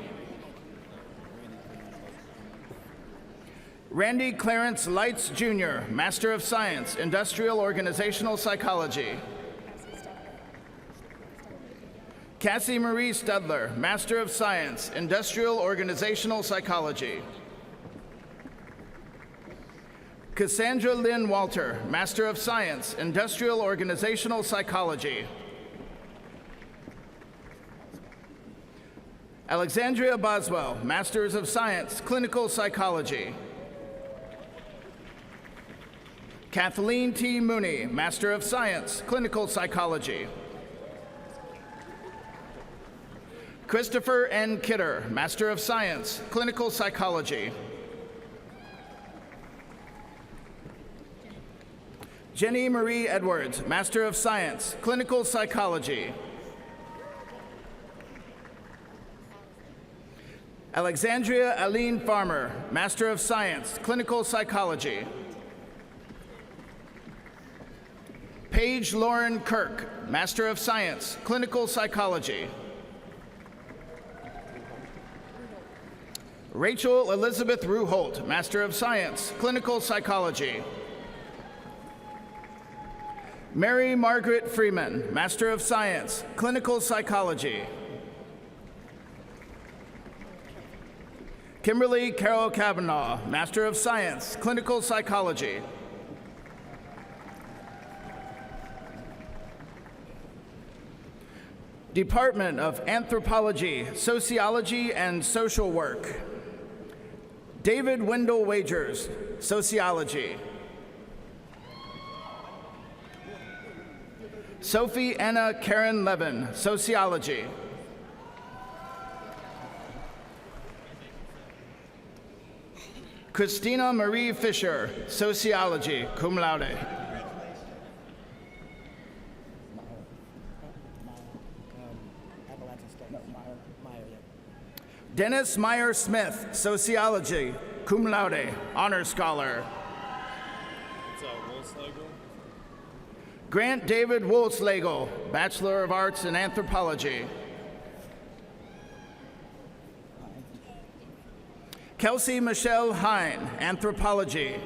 Randy Clarence Lights, Jr., Master of Science, Industrial Organizational Psychology. Cassie Marie Studler, Master of Science, Industrial Organizational Psychology. Cassandra Lynn Walter, Master of Science, Industrial Organizational Psychology. Alexandria Boswell, Masters of Science, Clinical Psychology. Kathleen T. Mooney, Master of Science, Clinical Psychology. Christopher N. Kidder, Master of Science, Clinical Psychology. Jenny Marie Edwards, Master of Science, Clinical Psychology. Alexandria Aline Farmer, Master of Science, Clinical Psychology. Paige Lauren Kirk, Master of Science, Clinical Psychology. Rachel Elizabeth Ruholt, Master of Science, Clinical Psychology. Mary Margaret Freeman, Master of Science, Clinical Psychology. Kimberly Carol Kavanaugh, Master of Science, Clinical Psychology. Department of Anthropology, Sociology, and Social Work. David Wendell Wagers, Sociology. Sophie Anna Karen Levin, Sociology. Christina Marie Fisher, Sociology, cum laude. Dennis Meyer Smith, Sociology, cum laude, honor scholar. Grant David Wolfslegel, Bachelor of Arts in Anthropology. Kelsey Michelle Hine, Anthropology.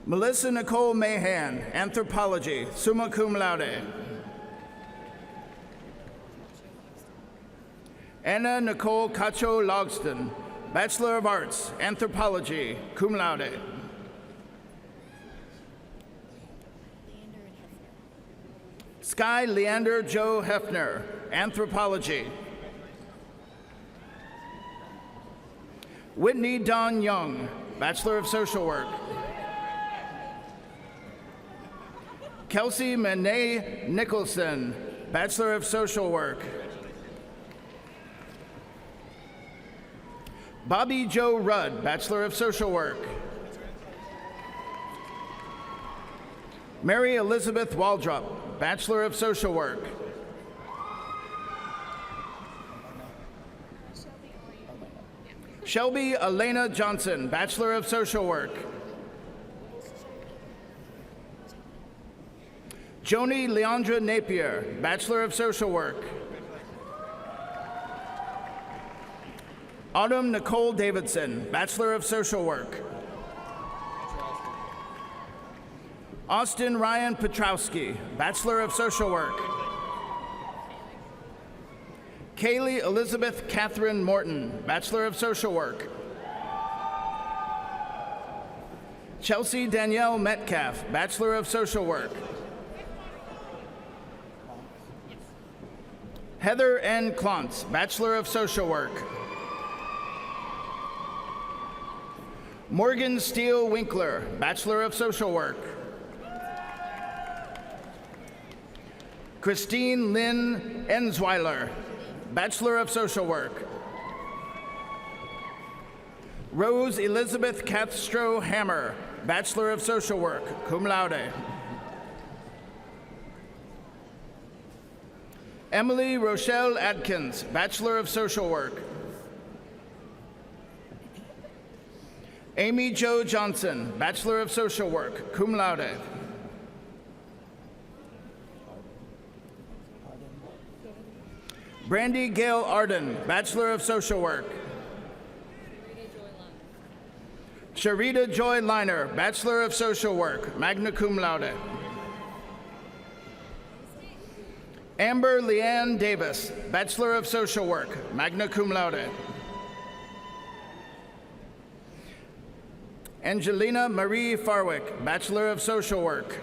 Melissa Nicole Mahan, Anthropology, summa cum laude. Anna Nicole Cacho Logston, Bachelor of Arts, Anthropology, cum laude. Sky Leander Joe Hefner, Anthropology. Whitney Dawn Young, Bachelor of Social Work. Kelsey Manae Nicholson, Bachelor of Social Work. Bobby Joe Rudd, Bachelor of Social Work. Mary Elizabeth Waldrop, Bachelor of Social Work. Shelby Elena Johnson, Bachelor of Social Work. Joni Leandra Napier, Bachelor of Social Work. Autumn Nicole Davidson, Bachelor of Social Work. Austin Ryan Petrowski, Bachelor of Social Work. Kaylee Elizabeth Catherine Morton, Bachelor of Social Work. Chelsea Danielle Metcalf, Bachelor of Social Work. Heather N. Klontz, Bachelor of Social Work. Morgan Steele Winkler, Bachelor of Social Work. Christine Lynn Ensweiler, Bachelor of Social Work. Rose Elizabeth Castro Hammer, Bachelor of Social Work, cum laude. Emily Rochelle Adkins, Bachelor of Social Work. Amy Jo Johnson, Bachelor of Social Work, cum laude. Brandy Gail Arden, Bachelor of Social Work. Sharita Joy Liner, Bachelor of Social Work, magna cum laude. Amber Leanne Davis, Bachelor of Social Work, magna cum laude. Angelina Marie Farwick, Bachelor of Social Work.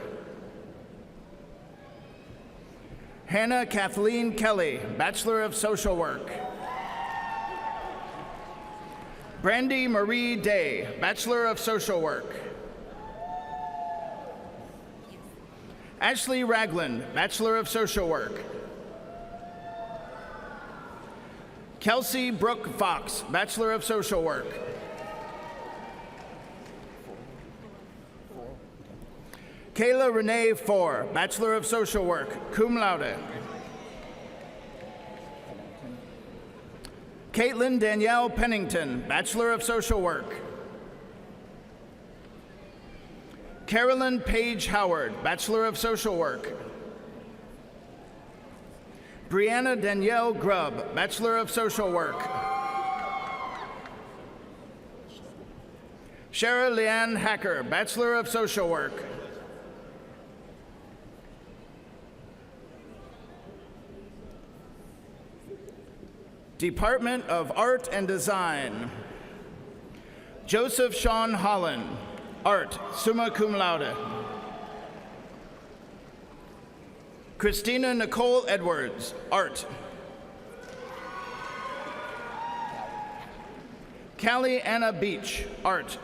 Hannah Kathleen Kelly, Bachelor of Social Work. Brandy Marie Day, Bachelor of Social Work. Ashley Ragland, Bachelor of Social Work. Kelsey Brooke Fox, Bachelor of Social Work. Kayla Renee Four, Bachelor of Social Work, cum laude. Caitlin Danielle Pennington, Bachelor of Social Work. Carolyn Paige Howard, Bachelor of Social Work. Brianna Danielle Grubb, Bachelor of Social Work. Shara Leanne Hacker, Bachelor of Social Work. Department of Art and Design. Joseph Sean Holland, Art, summa cum laude. Christina Nicole Edwards, Art. Callie Anna Beach, Art.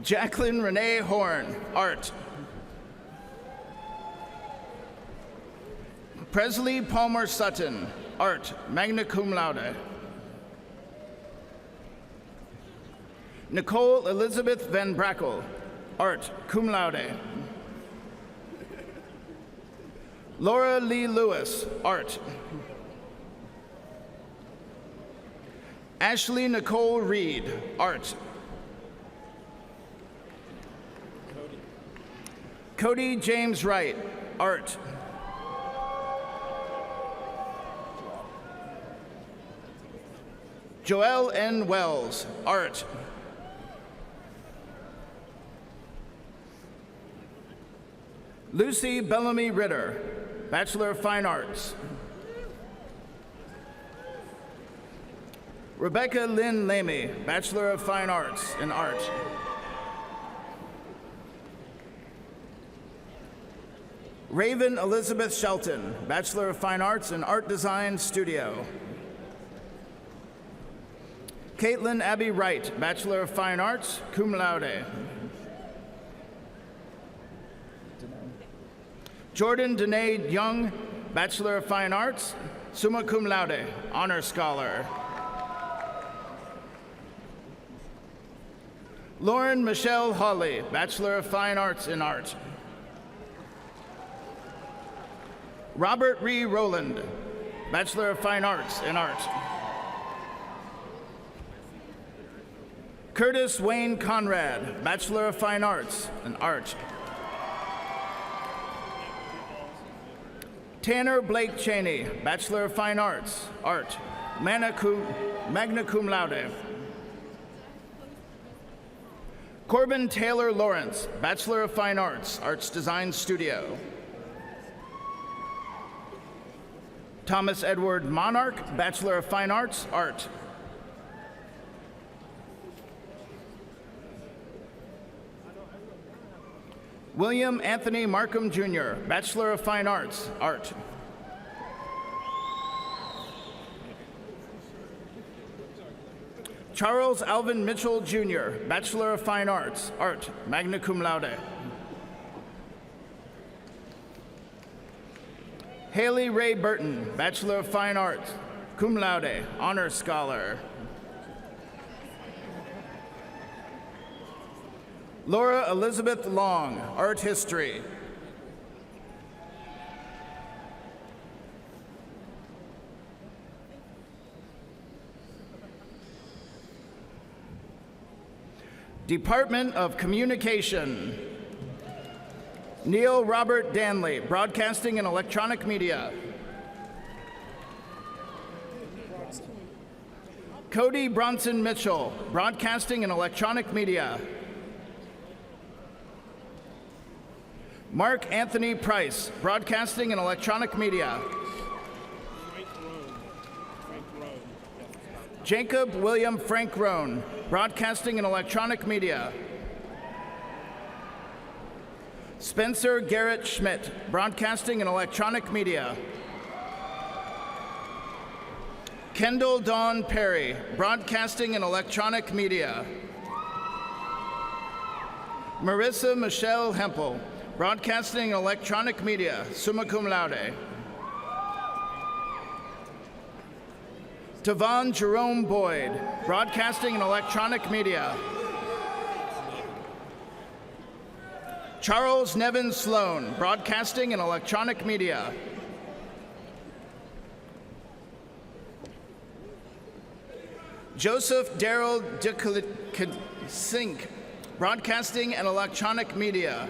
Jacqueline Renee Horn, Art. Presley Palmer Sutton, Art, magna cum laude. Nicole Elizabeth Van Brackle, Art, cum laude. Laura Lee Lewis, Art. Ashley Nicole Reed, Art. Cody James Wright, Art. Joelle N. Wells, Art. Lucy Bellamy Ritter, Bachelor of Fine Arts. Rebecca Lynn Lamy, Bachelor of Fine Arts in Art. Raven Elizabeth Shelton, Bachelor of Fine Arts in Art Design Studio. Caitlin Abby Wright, Bachelor of Fine Arts, cum laude. Jordan Danae Young, Bachelor of Fine Arts, summa cum laude, honor scholar. Lauren Michelle Hawley, Bachelor of Fine Arts in Art. Robert Ree Rowland, Bachelor of Fine Arts in Art. Curtis Wayne Conrad, Bachelor of Fine Arts in Art. Tanner Blake Cheney, Bachelor of Fine Arts, Art, magna cum laude. Corbin Taylor Lawrence, Bachelor of Fine Arts, Arts Design Studio. Thomas Edward Monarch, Bachelor of Fine Arts, Art. William Anthony Markham Jr., Bachelor of Fine Arts, Art. Charles Alvin Mitchell Jr., Bachelor of Fine Arts, Art, magna cum laude. Haley Ray Burton, Bachelor of Fine Arts, cum laude, honors scholar. Laura Elizabeth Long, art history. Department of Communication. Neil Robert Danley, Broadcasting and Electronic Media. Cody Bronson Mitchell, Broadcasting and Electronic Media. Mark Anthony Price, Broadcasting and Electronic Media. Jacob William Frank Roan, Broadcasting and Electronic Media. Spencer Garrett Schmidt, Broadcasting and Electronic Media. Kendall Dawn Perry, Broadcasting and Electronic Media. Marissa Michelle Hempel, Broadcasting and Electronic Media, summa cum laude. Tavon Jerome Boyd, Broadcasting and Electronic Media. Charles Nevin Sloan, Broadcasting and Electronic Media. Joseph Darrell Sink, Broadcasting and Electronic Media.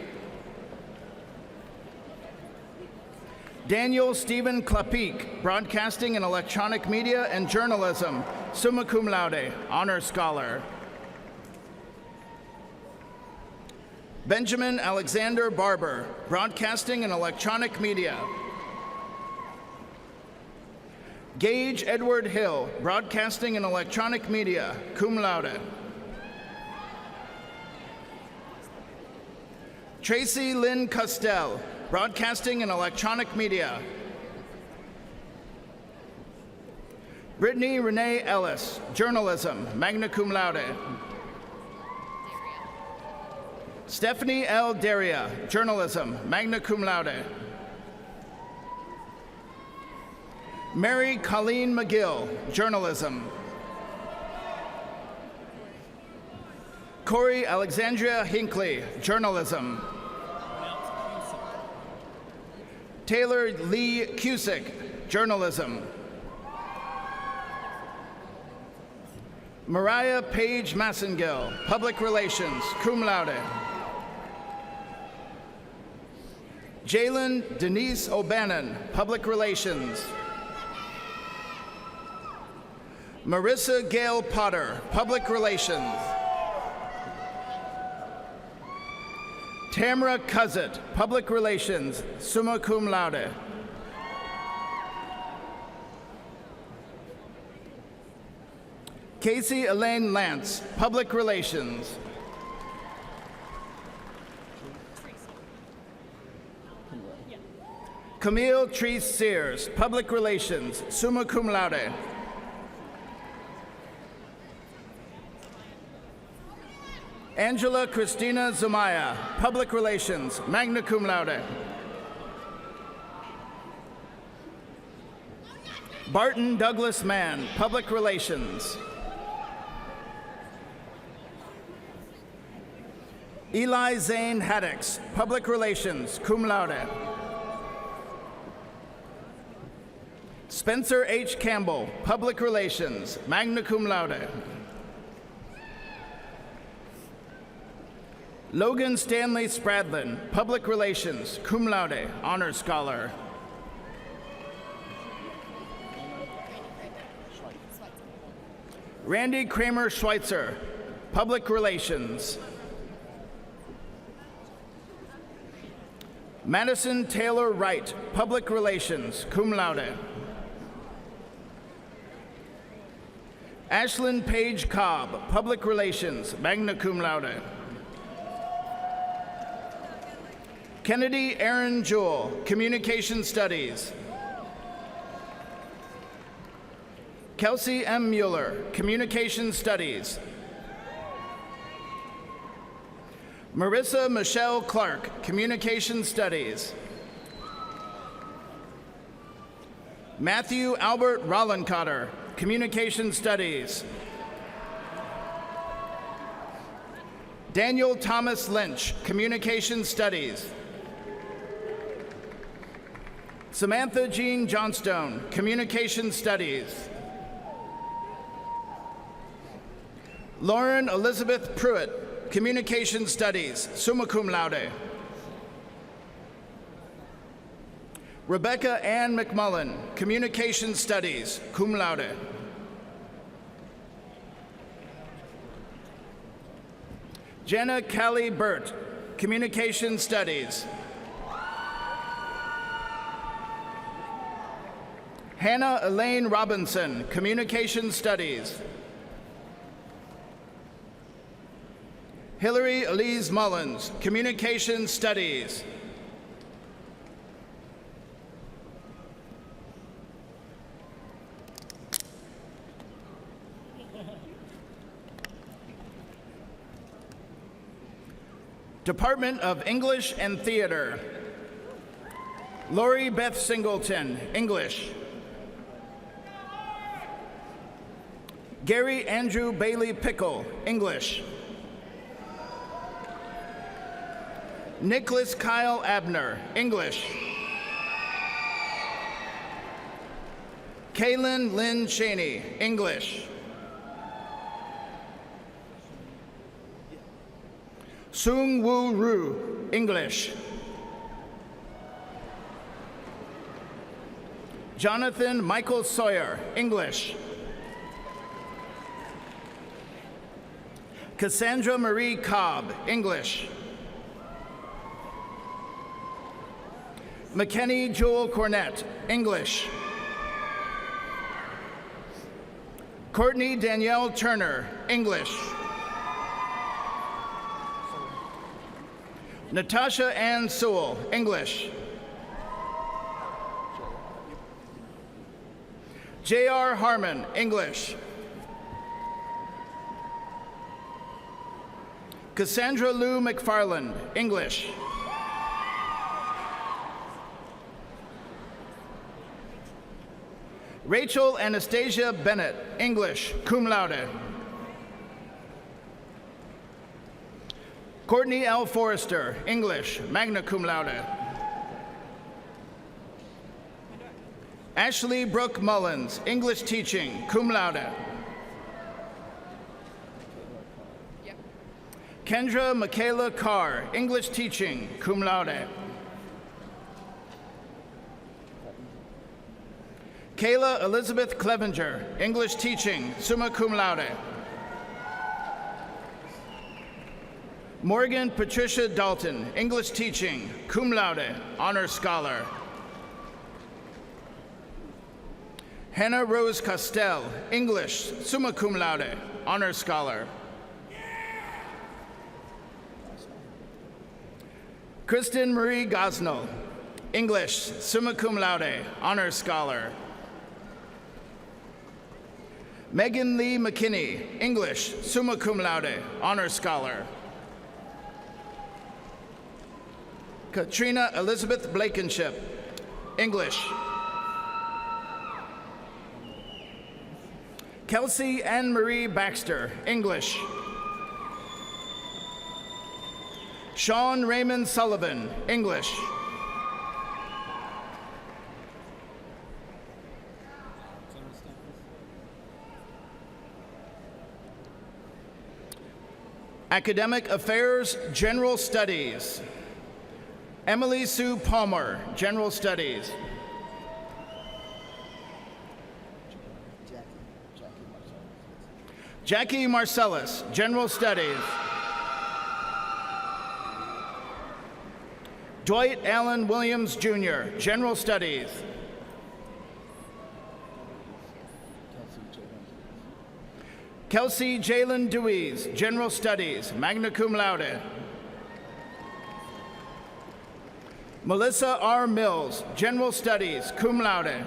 Daniel Stephen Klapik, Broadcasting and Electronic Media and Journalism, summa cum laude, honors scholar. Benjamin Alexander Barber, Broadcasting and Electronic Media. Gage Edward Hill, Broadcasting and Electronic Media, cum laude. Tracy Lynn Costell, Broadcasting and Electronic Media. Brittany Renee Ellis, Journalism, magna cum laude. Stephanie L. Daria, Journalism, magna cum laude. Mary Colleen McGill, Journalism. Corey Alexandria Hinckley, Journalism. Taylor Lee Cusick, Journalism. Mariah Page Massengill, Public Relations, cum laude. Jalen Denise O'Bannon, Public Relations. Marissa Gail Potter, Public Relations. Tamara Cuzzett, Public Relations, summa cum laude. Casey Elaine Lance, Public Relations. Camille Treese Sears, Public Relations, summa cum laude. Angela Christina Zumaya, Public Relations, magna cum laude. Barton Douglas Mann, Public Relations. Eli Zane Haddix, Public Relations, cum laude. Spencer H. Campbell, Public Relations, magna cum laude. Logan Stanley Spradlin, Public Relations, cum laude, honors scholar. Randy Kramer Schweitzer, Public Relations. Madison Taylor Wright, Public Relations, cum laude. Ashlyn Page Cobb, Public Relations, magna cum laude. Kennedy Aaron Jewell, Communication Studies. Kelsey M. Mueller, Communication Studies. Marissa Michelle Clark, Communication Studies. Matthew Albert Rollencotter, Communication Studies. Daniel Thomas Lynch, Communication Studies. Samantha Jean Johnstone, Communication Studies. Lauren Elizabeth Pruitt, Communication Studies, summa cum laude. Rebecca Ann McMullen, Communication Studies, cum laude. Jenna Callie Burt, Communication Studies. Hannah Elaine Robinson, Communication Studies. Hillary Elise Mullins, Communication Studies. Department of English and Theater. Lori Beth Singleton, English. Gary Andrew Bailey Pickle, English. Nicholas Kyle Abner, English. Kaylin Lynn Cheney, English. Sung Woo Roo, English. Jonathan Michael Sawyer, English. Cassandra Marie Cobb, English. McKenny Joel Cornett, English. Courtney Danielle Turner, English. Natasha Ann Sewell, English. J.R. Harmon, English. Cassandra Lou McFarland, English. Rachel Anastasia Bennett, English, cum laude. Courtney L. Forrester, English, magna cum laude. Ashley Brooke Mullins, English teaching, cum laude. Kendra Michaela Carr, English teaching, cum laude. Kayla Elizabeth Clevenger, English teaching, summa cum laude. Morgan Patricia Dalton, English teaching, cum laude, honor scholar. Hannah Rose Costell, English, summa cum laude, honor scholar. Kristen Marie Gosnell, English, summa cum laude, honor scholar. Megan Lee McKinney, English, summa cum laude, honor scholar. Katrina Elizabeth Blankenship, English. Kelsey Ann Marie Baxter, English. Sean Raymond Sullivan, English. Academic Affairs, General Studies. Emily Sue Palmer, General Studies. Jackie Marcellus, General Studies. Dwight Allen Williams, Jr., General Studies. Kelsey Jalen Dewey's, General Studies, magna cum laude. Melissa R. Mills, General Studies, cum laude.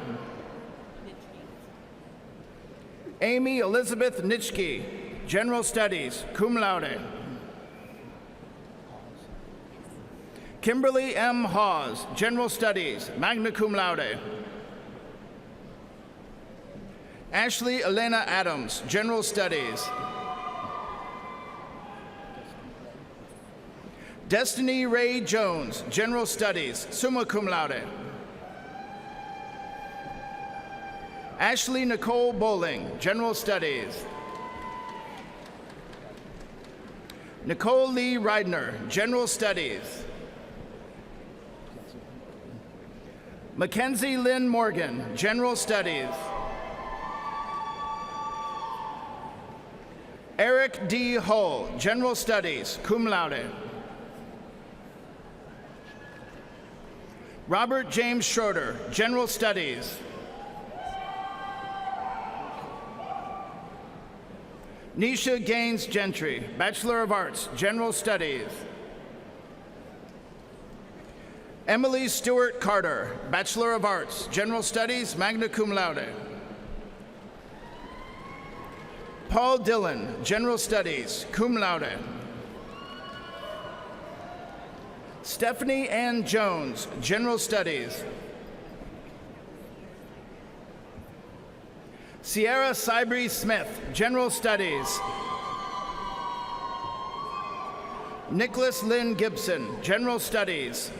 Amy Elizabeth Nitschke, General Studies, cum laude. Kimberly M. Hawes, General Studies, magna cum laude. Ashley Elena Adams, General Studies. Destiny Ray Jones, General Studies, summa cum laude. Ashley Nicole Bowling, General Studies. Nicole Lee Reidner, General Studies. Mackenzie Lynn Morgan, General Studies. Eric D. Hull, General Studies, cum laude. Robert James Schroeder, General Studies. Nisha Gaines Gentry, Bachelor of Arts, General Studies. Emily Stewart Carter, Bachelor of Arts, General Studies, magna cum laude. Paul Dillon, General Studies, cum laude. Stephanie Ann Jones, General Studies. Sierra Cybri Smith, General Studies. Nicholas Lynn Gibson, General Studies.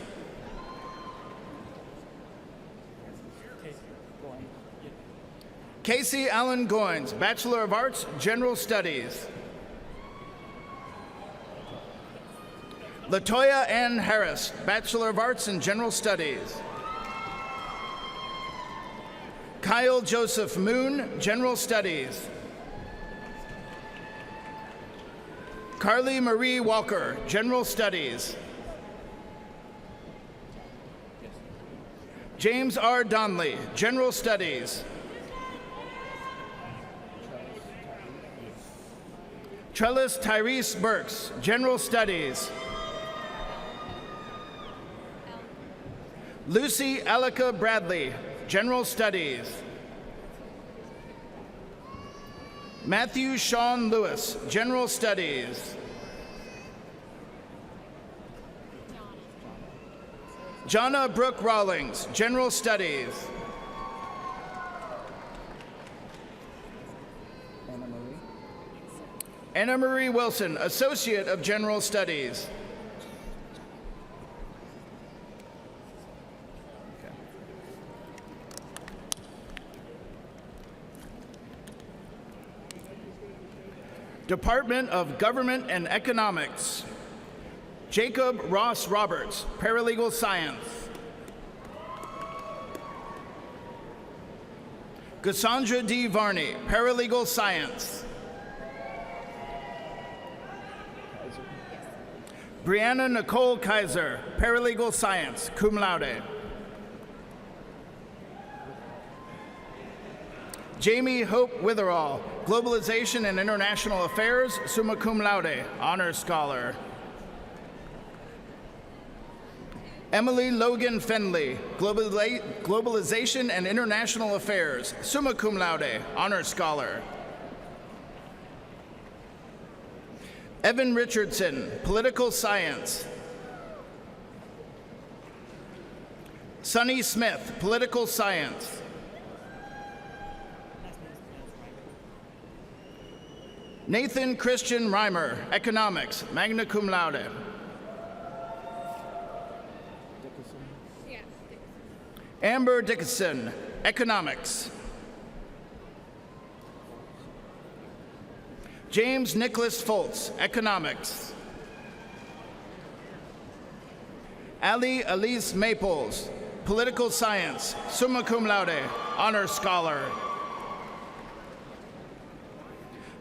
Casey Allen Goins, Bachelor of Arts, General Studies. Latoya Ann Harris, Bachelor of Arts in General Studies. Kyle Joseph Moon, General Studies. Carly Marie Walker, General Studies. James R. Donnelly, General Studies. Trellis Tyrese Burks, General Studies. Lucy Alika Bradley, General Studies. Matthew Sean Lewis, General Studies. Jonna Brooke Rawlings, General Studies. Anna Marie Wilson, Associate of General Studies. Department of Government and Economics. Jacob Ross Roberts, Paralegal Science. Cassandra D. Varney, Paralegal Science. Brianna Nicole Kaiser, Paralegal Science, cum laude. Jamie Hope Witherall, Globalization and International Affairs, summa cum laude, Honors Scholar. Emily Logan Fenley, Globalization and International Affairs, summa cum laude, Honors Scholar. Evan Richardson, Political Science. Sonny Smith, Political Science. Nathan Christian Reimer, Economics, magna cum laude. Amber Dickinson, Economics. James Nicholas Foltz, Economics. Ali Elise Maples, Political Science, summa cum laude, Honors Scholar.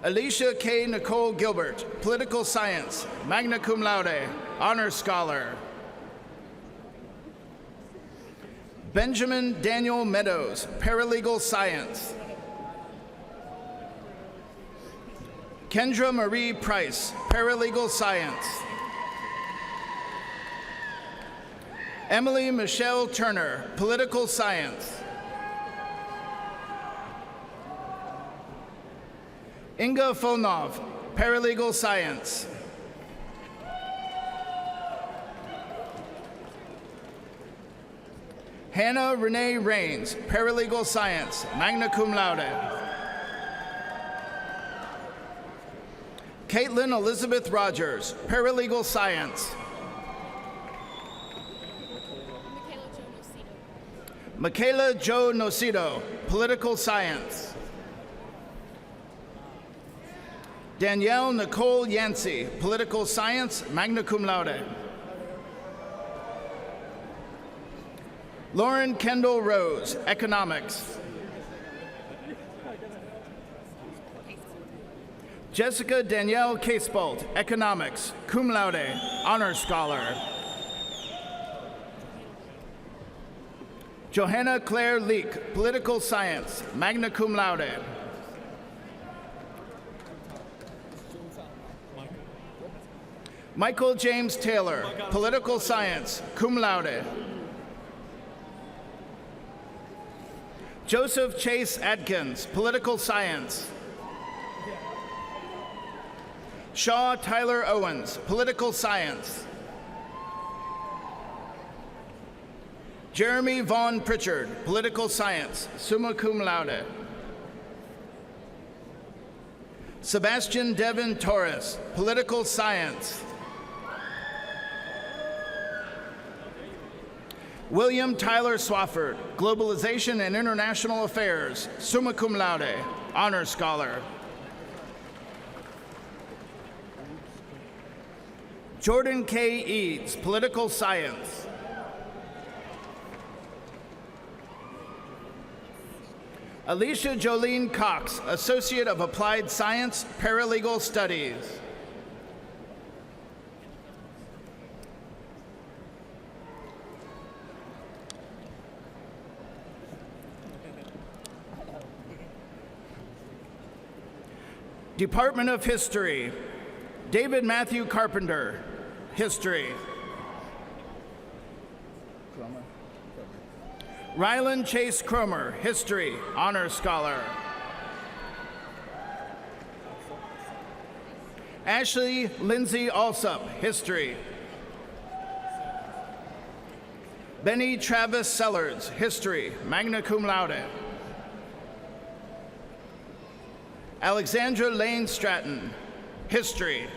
Alicia K. Nicole Gilbert, Political Science, magna cum laude, Honors Scholar. Benjamin Daniel Meadows, Paralegal Science. Kendra Marie Price, Paralegal Science. Emily Michelle Turner, Political Science. Inga Fonov, Paralegal Science. Hannah Renee Rains, Paralegal Science, magna cum laude. Caitlin Elizabeth Rogers, Paralegal Science. Michaela Jo Nocido, Political Science. Danielle Nicole Yancey, Political Science, magna cum laude. Lauren Kendall Rose, Economics. Jessica Danielle Casebolt, Economics, cum laude, Honor Scholar. Johanna Claire Leek, Political Science, magna cum laude. Michael James Taylor, Political Science, cum laude. Joseph Chase Adkins, Political Science. Shaw Tyler Owens, Political Science. Jeremy Vaughn Pritchard, Political Science, summa cum laude. Sebastian Devin Torres, Political Science. William Tyler Swafford, Globalization and International Affairs, summa cum laude, Honor Scholar. Jordan K. Eads, Political Science. Alicia Jolene Cox, Associate of Applied Science, Paralegal Studies. Department of History, David Matthew Carpenter, History. Rylan Chase Cromer, History, Honor Scholar. Ashley Lindsay Alsup, History. Benny Travis Sellers, History, magna cum laude. Alexandra Lane Stratton, History.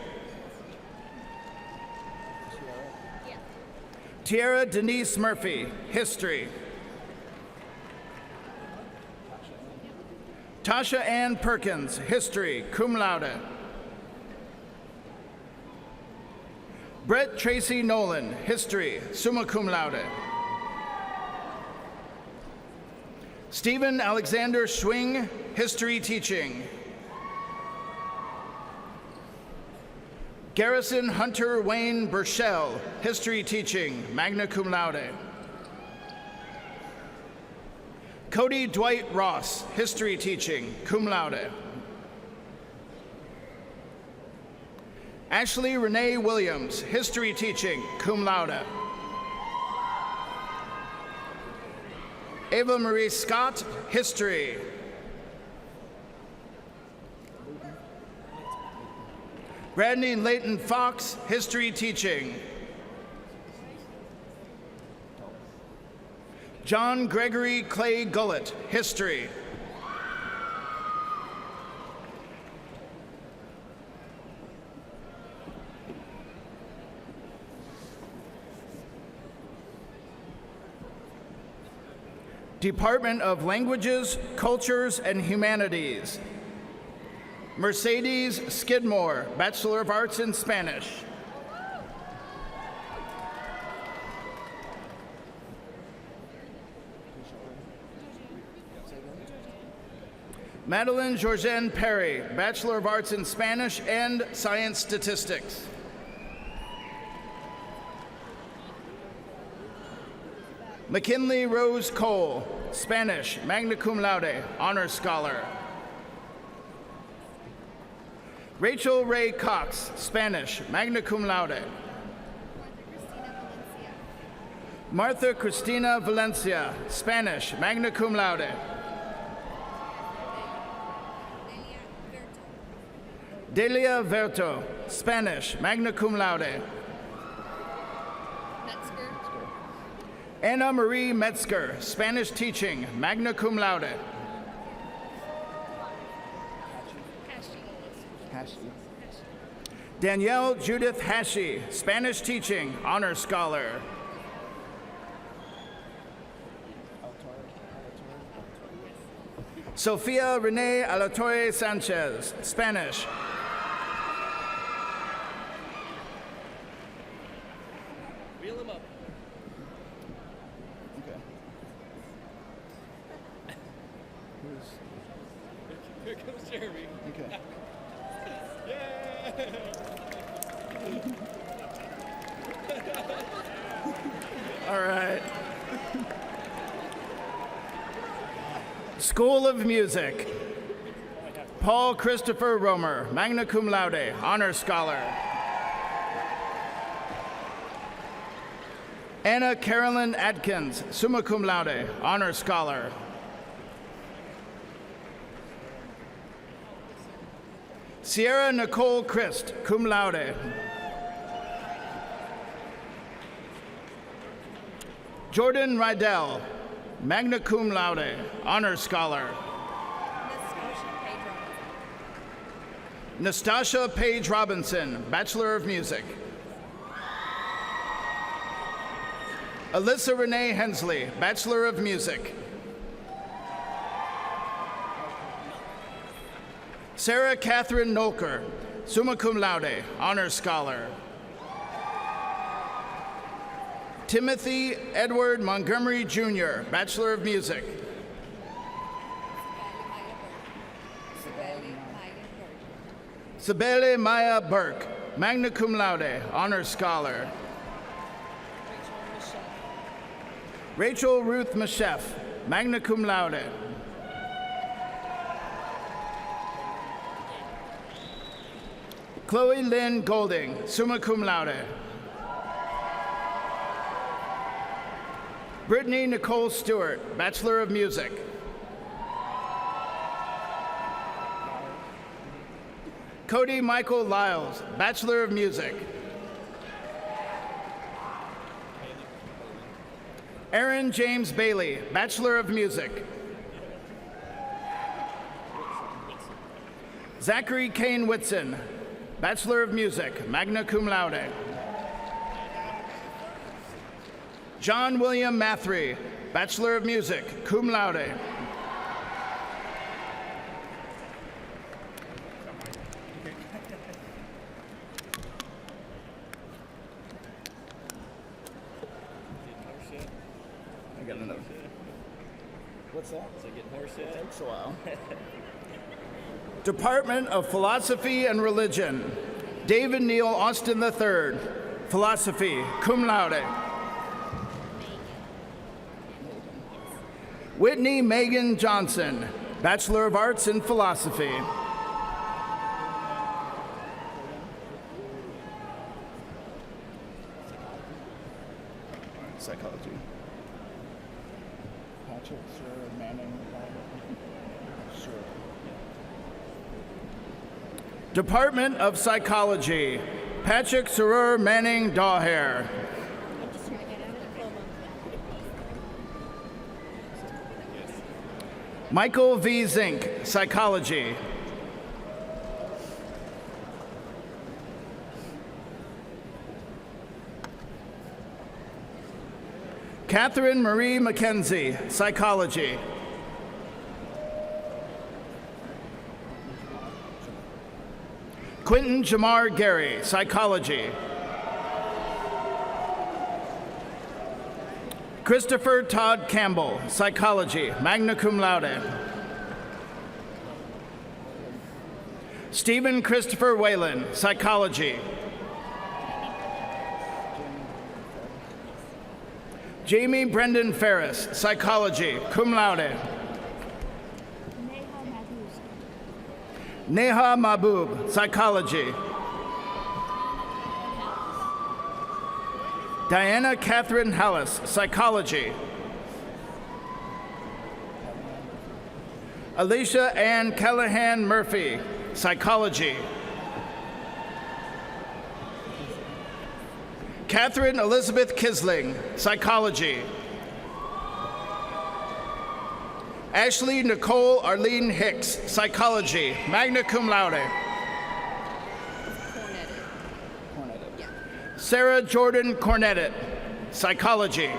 Tiara Denise Murphy, History. Tasha Ann Perkins, History, cum laude. Brett Tracy Nolan, History, summa cum laude. Stephen Alexander Schwing, History Teaching. Garrison Hunter Wayne Burchell, History Teaching, magna cum laude. Cody Dwight Ross, History Teaching, cum laude. Ashley Renee Williams, History Teaching, cum laude. Ava Marie Scott, History. Brandon Layton Fox, History Teaching. John Gregory Clay Gullett, History. Department of Languages, Cultures, and Humanities. Mercedes Skidmore, Bachelor of Arts in Spanish. Madeline Georgienne Perry, Bachelor of Arts in Spanish and Science Statistics. McKinley Rose Cole, Spanish, magna cum laude, Honor Scholar. Rachel Ray Cox, Spanish, magna cum laude. Martha Cristina Valencia, Spanish, magna cum laude. Delia Verto, Spanish, magna cum laude. Anna Marie Metzger, Spanish Teaching, magna cum laude. Danielle Judith Hashi, Spanish teaching, honor scholar. Sofia Renee Alatorre Sanchez, Spanish. Reel him up. Okay. Here comes Jeremy. Okay. All right. School of Music. Paul Christopher Romer, magna cum laude, honor scholar. Anna Carolyn Adkins, summa cum laude, honor scholar. Sierra Nicole Christ, cum laude. Jordan Rydell, magna cum laude, honor scholar. Nastasia Page Robinson, Bachelor of Music. Alyssa Renee Hensley, Bachelor of Music. Sarah Catherine Nolker, summa cum laude, honor scholar. Timothy Edward Montgomery Jr., Bachelor of Music. Sibele Maya Burke, magna cum laude, honor scholar. Rachel Ruth Mashef, magna cum laude. Chloe Lynn Golding, summa cum laude. Brittany Nicole Stewart, Bachelor of Music. Cody Michael Lyles, Bachelor of Music. Aaron James Bailey, Bachelor of Music. Zachary Kane Whitson, Bachelor of Music, magna cum laude. John William Mathry, Bachelor of Music, cum laude. I got another. What's that? Is it getting hoarse yet? Takes a while. Department of Philosophy and Religion. David Neal Austin III, Philosophy, cum laude. Whitney Megan Johnson, Bachelor of Arts in Philosophy. Psychology. Patrick Sir Manning. Sure. Department of Psychology, Patrick Sorur Manning Daher. Michael V. Zink, Psychology. Catherine Marie McKenzie, Psychology. Quentin Jamar Gary, Psychology. Christopher Todd Campbell, Psychology, magna cum laude. Stephen Christopher Whalen, Psychology. Jamie Brendan Ferris, Psychology, cum laude. Neha Mahbub, Psychology. Diana Catherine Hallis, Psychology. Alicia Ann Callahan Murphy, Psychology. Catherine Elizabeth Kisling, Psychology. Ashley Nicole Arlene Hicks, Psychology, magna cum laude. Sarah Jordan Cornettet, Psychology.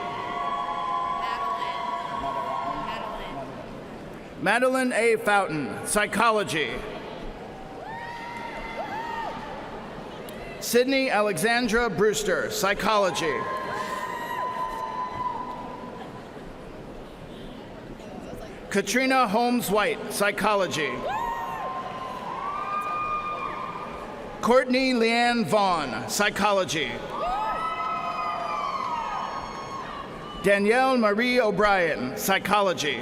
Madeline A. Fountain, Psychology. Sydney Alexandra Brewster, Psychology. Katrina Holmes White, Psychology. Courtney Leanne Vaughn, Psychology. Danielle Marie O'Brien, Psychology.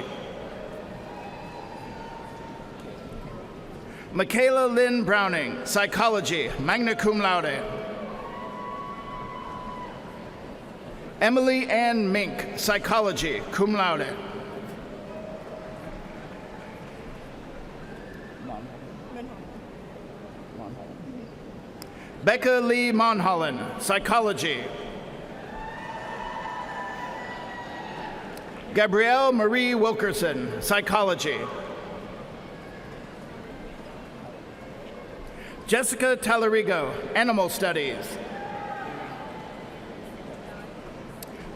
Michaela Lynn Browning, Psychology, magna cum laude. Emily Ann Mink, Psychology, cum laude. Becca Lee Monholland, Psychology. Gabrielle Marie Wilkerson, Psychology. Jessica Talarigo, Animal Studies.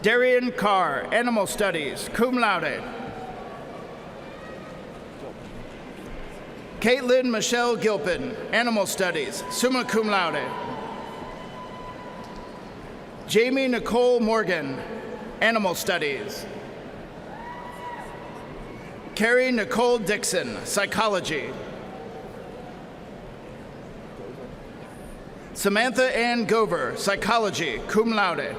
Darian Carr, Animal Studies, cum laude. Caitlin Michelle Gilpin, Animal Studies, summa cum laude. Jamie Nicole Morgan, Animal Studies. Carrie Nicole Dixon, Psychology. Samantha Ann Gover, Psychology, cum laude.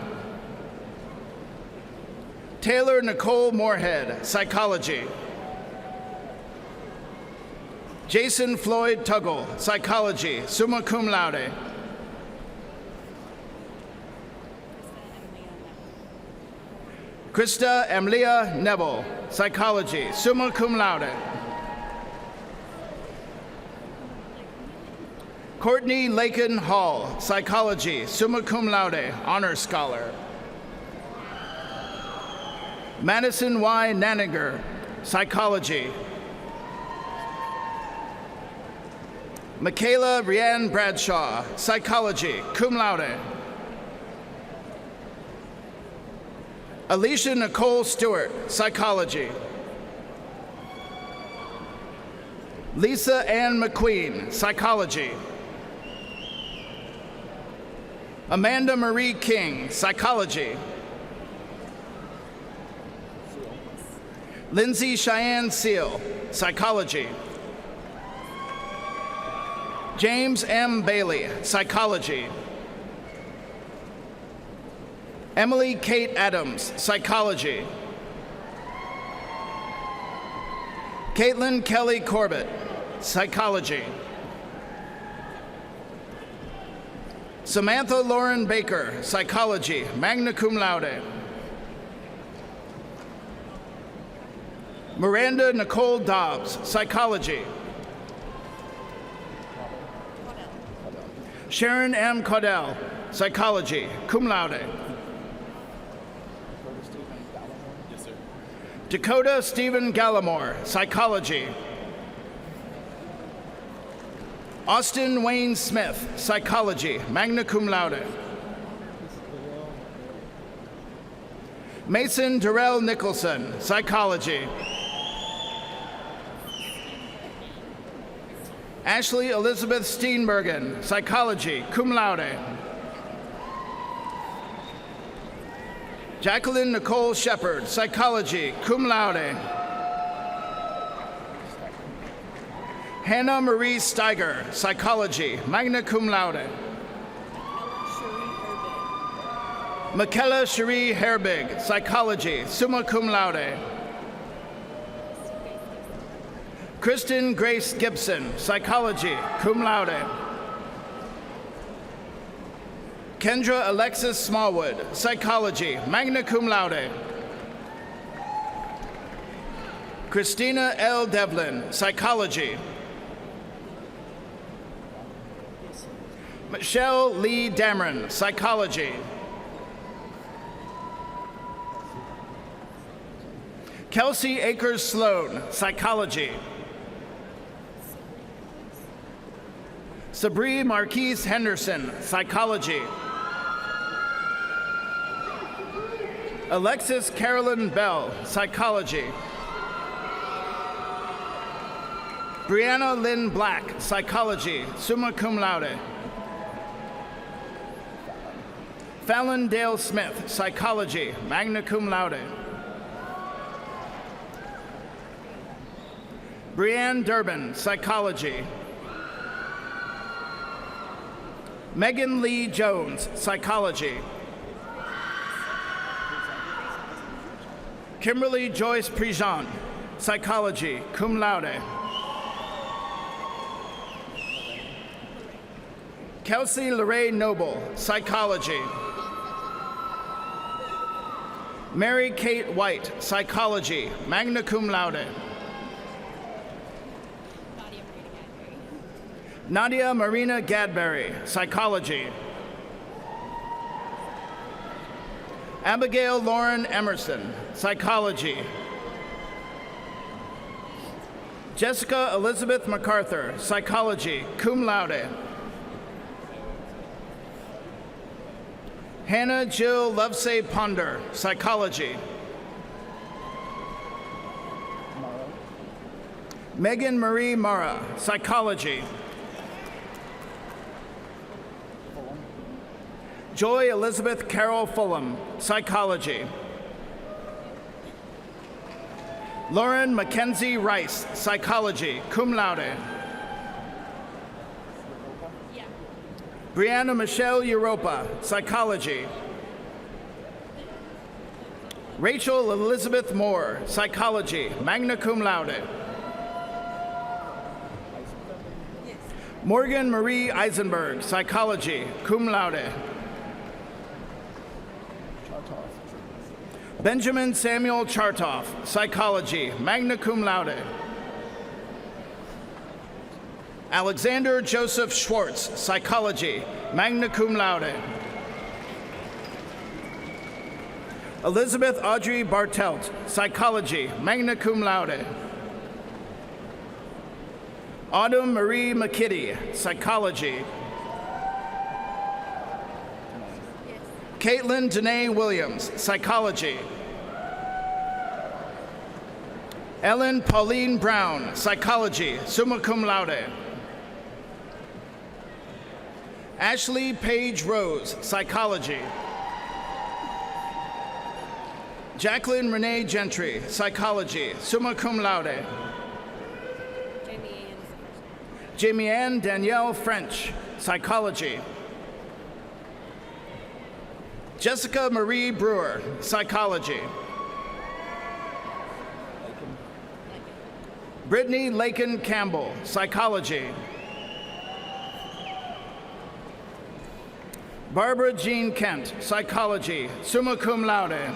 Taylor Nicole Moorhead, Psychology. Jason Floyd Tuggle, Psychology, summa cum laude. Krista Emlia Neville, Psychology, summa cum laude. Courtney Lakin Hall, Psychology, summa cum laude, Honor Scholar. Madison Y. Nanninger, Psychology. Michaela Rianne Bradshaw, Psychology, cum laude. Alicia Nicole Stewart, Psychology. Lisa Ann McQueen, Psychology. Amanda Marie King, Psychology. Lindsay Cheyenne Seal, Psychology. James M. Bailey, Psychology. Emily Kate Adams, Psychology. Caitlin Kelly Corbett, Psychology. Samantha Lauren Baker, Psychology, magna cum laude. Miranda Nicole Dobbs, Psychology. Sharon M. Caudell, Psychology, cum laude. Dakota Stephen Gallimore, Psychology. Austin Wayne Smith, Psychology, magna cum laude. Mason Darrell Nicholson, Psychology. Ashley Elizabeth Steenbergen, Psychology, cum laude. Jacqueline Nicole Shepard, Psychology, cum laude. Hannah Marie Steiger, Psychology, magna cum laude. Michaela Cherie Herbig, Psychology, summa cum laude. Kristen Grace Gibson, Psychology, cum laude. Kendra Alexis Smallwood, Psychology, magna cum laude. Christina L. Devlin, Psychology. Michelle Lee Dameron, Psychology. Kelsey Akers Sloan, Psychology. Sabri Marquise Henderson, Psychology. Alexis Carolyn Bell, Psychology. Brianna Lynn Black, Psychology, summa cum laude. Fallon Dale Smith, Psychology, magna cum laude. Brianne Durbin, Psychology. Megan Lee Jones, Psychology. Kimberly Joyce Prejean, Psychology, cum laude. Kelsey Lorraine Noble, Psychology. Mary Kate White, Psychology, magna cum laude. Nadia Marina Gadberry, Psychology. Abigail Lauren Emerson, Psychology. Jessica Elizabeth MacArthur, Psychology, cum laude. Hannah Jill Lovesay Ponder, Psychology. Megan Marie Mara, Psychology. Joy Elizabeth Carol Fulham, Psychology. Lauren Mackenzie Rice, Psychology, cum laude. Brianna Michelle Europa, Psychology. Rachel Elizabeth Moore, Psychology, magna cum laude. Morgan Marie Eisenberg, Psychology, cum laude. Benjamin Samuel Chartoff, Psychology, magna cum laude. Alexander Joseph Schwartz, Psychology, magna cum laude. Elizabeth Audrey Bartelt, Psychology, magna cum laude. Autumn Marie McKitty, Psychology. Caitlin Danae Williams, Psychology. Ellen Pauline Brown, Psychology, summa cum laude. Ashley Paige Rose, Psychology. Jacqueline Renee Gentry, Psychology, summa cum laude. Jamie Ann Danielle French, Psychology. Jessica Marie Brewer, Psychology. Brittany Lakin Campbell, Psychology. Barbara Jean Kent, Psychology, summa cum laude.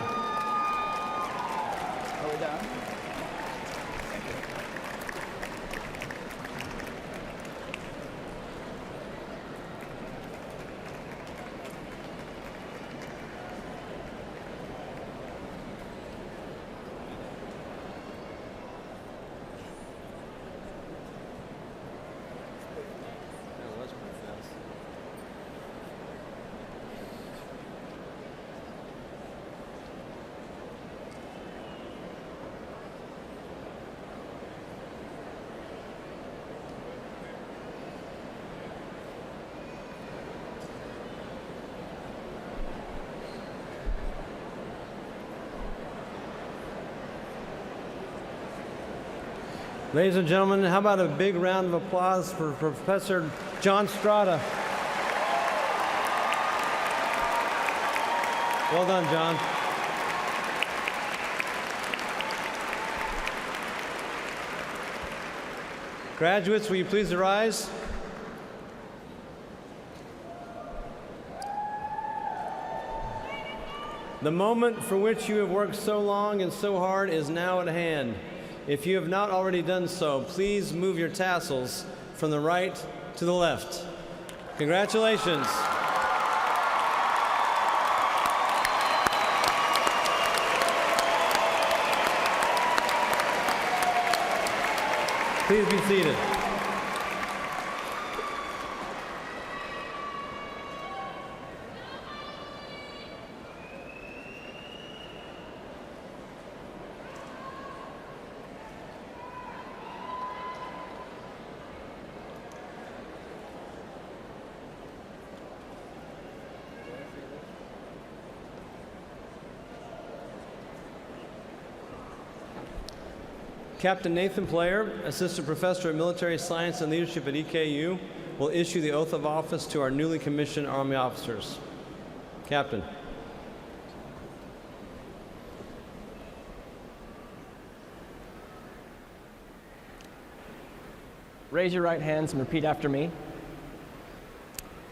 Ladies and gentlemen, how about a big round of applause for Professor John Strata? Well done, John. Graduates, will you please arise? The moment for which you have worked so long and so hard is now at hand. If you have not already done so, please move your tassels from the right to the left. Congratulations. Please be seated. Captain Nathan Player, Assistant Professor of Military Science and Leadership at EKU, will issue the oath of office to our newly commissioned Army officers. Captain. Raise your right hands and repeat after me.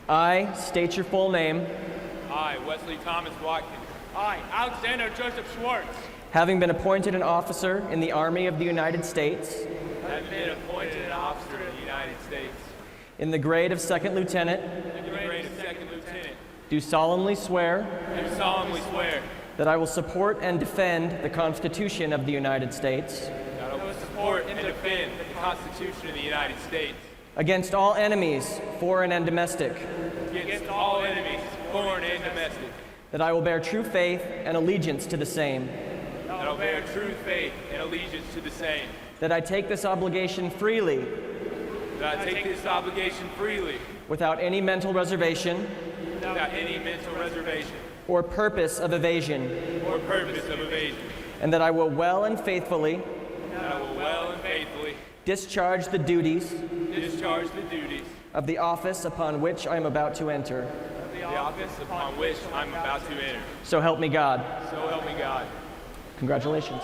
I state your full name. I, Wesley Thomas Watkins. I, Alexander Joseph Schwartz. Having been appointed an officer in the Army of the United States. Have been appointed an officer in the United States. In the grade of second lieutenant. In the grade of second lieutenant. Do solemnly swear. Do solemnly swear. That I will support and defend the Constitution of the United States. That I will support and defend the Constitution of the United States. Against all enemies, foreign and domestic. Against all enemies, foreign and domestic. That I will bear true faith and allegiance to the same. That I will bear true faith and allegiance to the same. That I take this obligation freely. That I take this obligation freely. Without any mental reservation. Without any mental reservation. Or purpose of evasion. Or purpose of evasion. And that I will well and faithfully. That I will well and faithfully. Discharge the duties. Discharge the duties. Of the office upon which I am about to enter. Of the office upon which I am about to enter. So help me God. So help me God. Congratulations.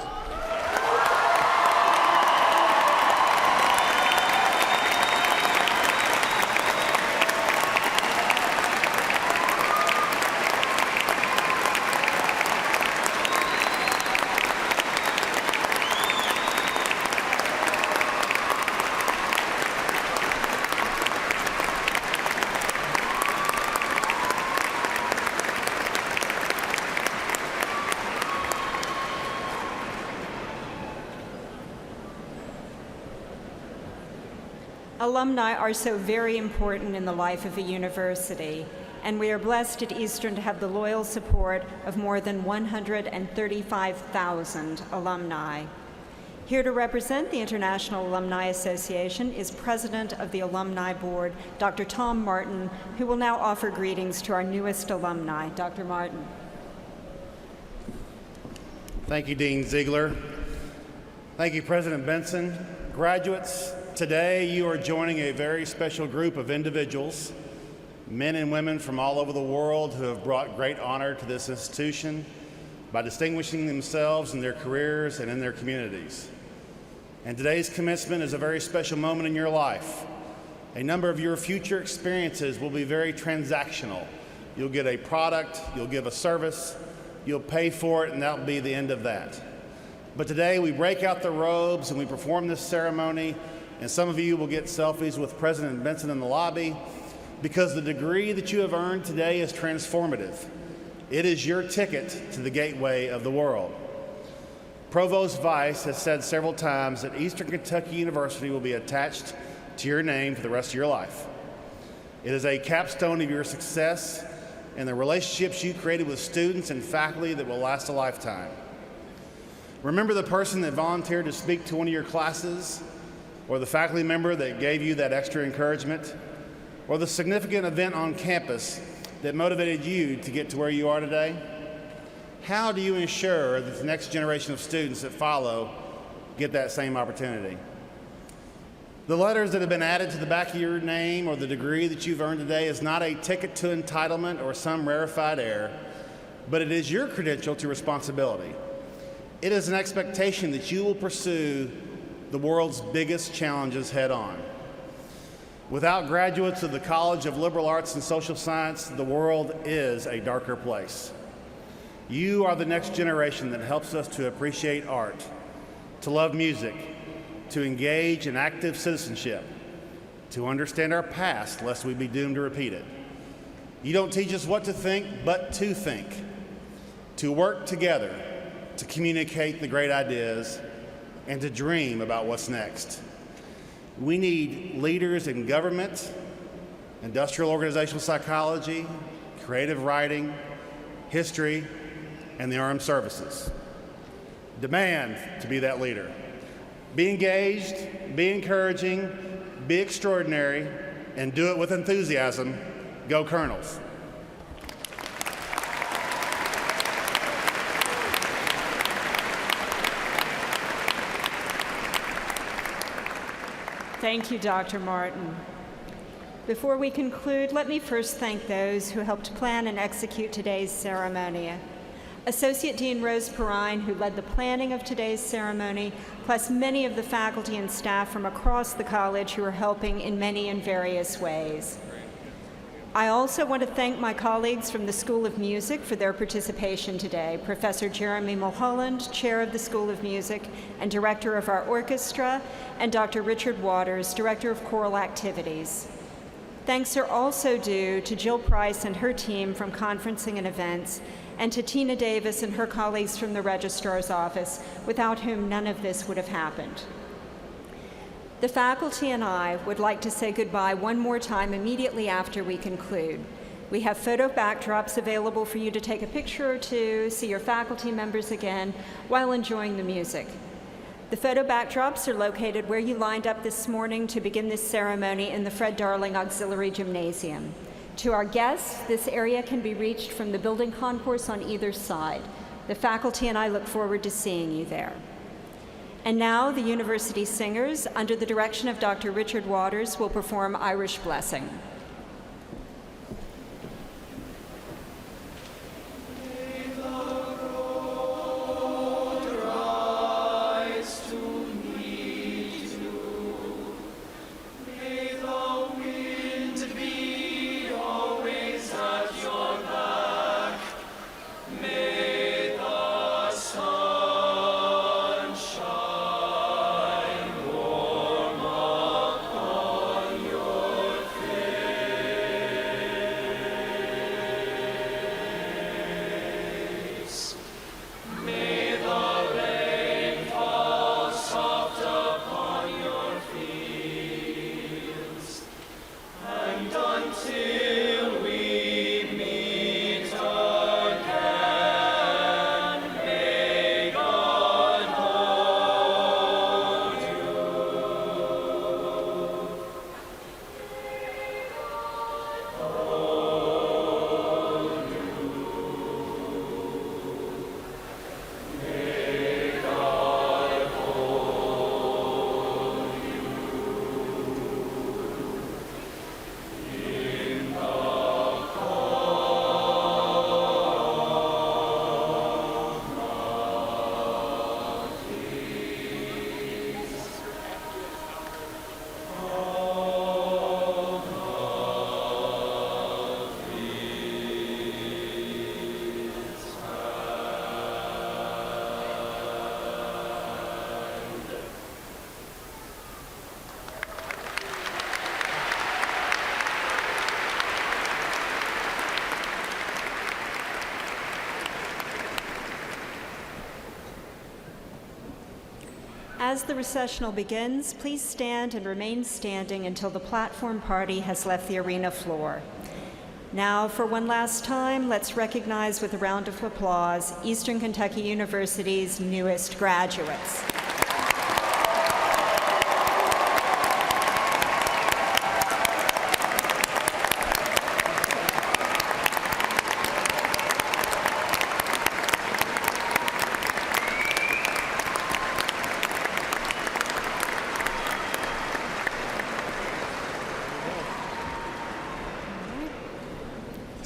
Alumni are so very important in the life of a university, and we are blessed at Eastern to have the loyal support of more than 135,000 alumni. Here to represent the International Alumni Association is President of the Alumni Board, Dr. Tom Martin, who will now offer greetings to our newest alumni. Dr. Martin. Thank you, Dean Ziegler. Thank you, President Benson. Graduates, today you are joining a very special group of individuals, men and women from all over the world who have brought great honor to this institution by distinguishing themselves in their careers and in their communities. And today's commencement is a very special moment in your life. A number of your future experiences will be very transactional. You'll get a product, you'll give a service, you'll pay for it, and that'll be the end of that. But today we break out the robes and we perform this ceremony, and some of you will get selfies with President Benson in the lobby because the degree that you have earned today is transformative. It is your ticket to the gateway of the world. Provost Vice has said several times that Eastern Kentucky University will be attached to your name for the rest of your life. It is a capstone of your success and the relationships you created with students and faculty that will last a lifetime. Remember the person that volunteered to speak to one of your classes, or the faculty member that gave you that extra encouragement, or the significant event on campus that motivated you to get to where you are today? How do you ensure that the next generation of students that follow get that same opportunity? The letters that have been added to the back of your name or the degree that you've earned today is not a ticket to entitlement or some rarefied air, but it is your credential to responsibility. It is an expectation that you will pursue the world's biggest challenges head on. Without graduates of the College of Liberal Arts and Social Science, the world is a darker place. You are the next generation that helps us to appreciate art, to love music, to engage in active citizenship, to understand our past lest we be doomed to repeat it. You don't teach us what to think, but to think, to work together, to communicate the great ideas, and to dream about what's next. We need leaders in government, industrial organizational psychology, creative writing, history, and the armed services. Demand to be that leader. Be engaged, be encouraging, be extraordinary, and do it with enthusiasm. Go Colonels. Thank you, Dr. Martin. Before we conclude, let me first thank those who helped plan and execute today's ceremony. Associate Dean Rose Perrine, who led the planning of today's ceremony, plus many of the faculty and staff from across the college who are helping in many and various ways. I also want to thank my colleagues from the School of Music for their participation today. Professor Jeremy Mulholland, Chair of the School of Music and Director of our orchestra, and Dr. Richard Waters, Director of Choral Activities. Thanks are also due to Jill Price and her team from Conferencing and Events, and to Tina Davis and her colleagues from the Registrar's Office, without whom none of this would have happened. The faculty and I would like to say goodbye one more time immediately after we conclude. We have photo backdrops available for you to take a picture or two, see your faculty members again, while enjoying the music. The photo backdrops are located where you lined up this morning to begin this ceremony in the Fred Darling Auxiliary Gymnasium. To our guests, this area can be reached from the building concourse on either side. The faculty and I look forward to seeing you there. And now the university singers, under the direction of Dr. Richard Waters, will perform Irish Blessing. As the recessional begins, please stand and remain standing until the platform party has left the arena floor. Now, for one last time, let's recognize with a round of applause Eastern Kentucky University's newest graduates.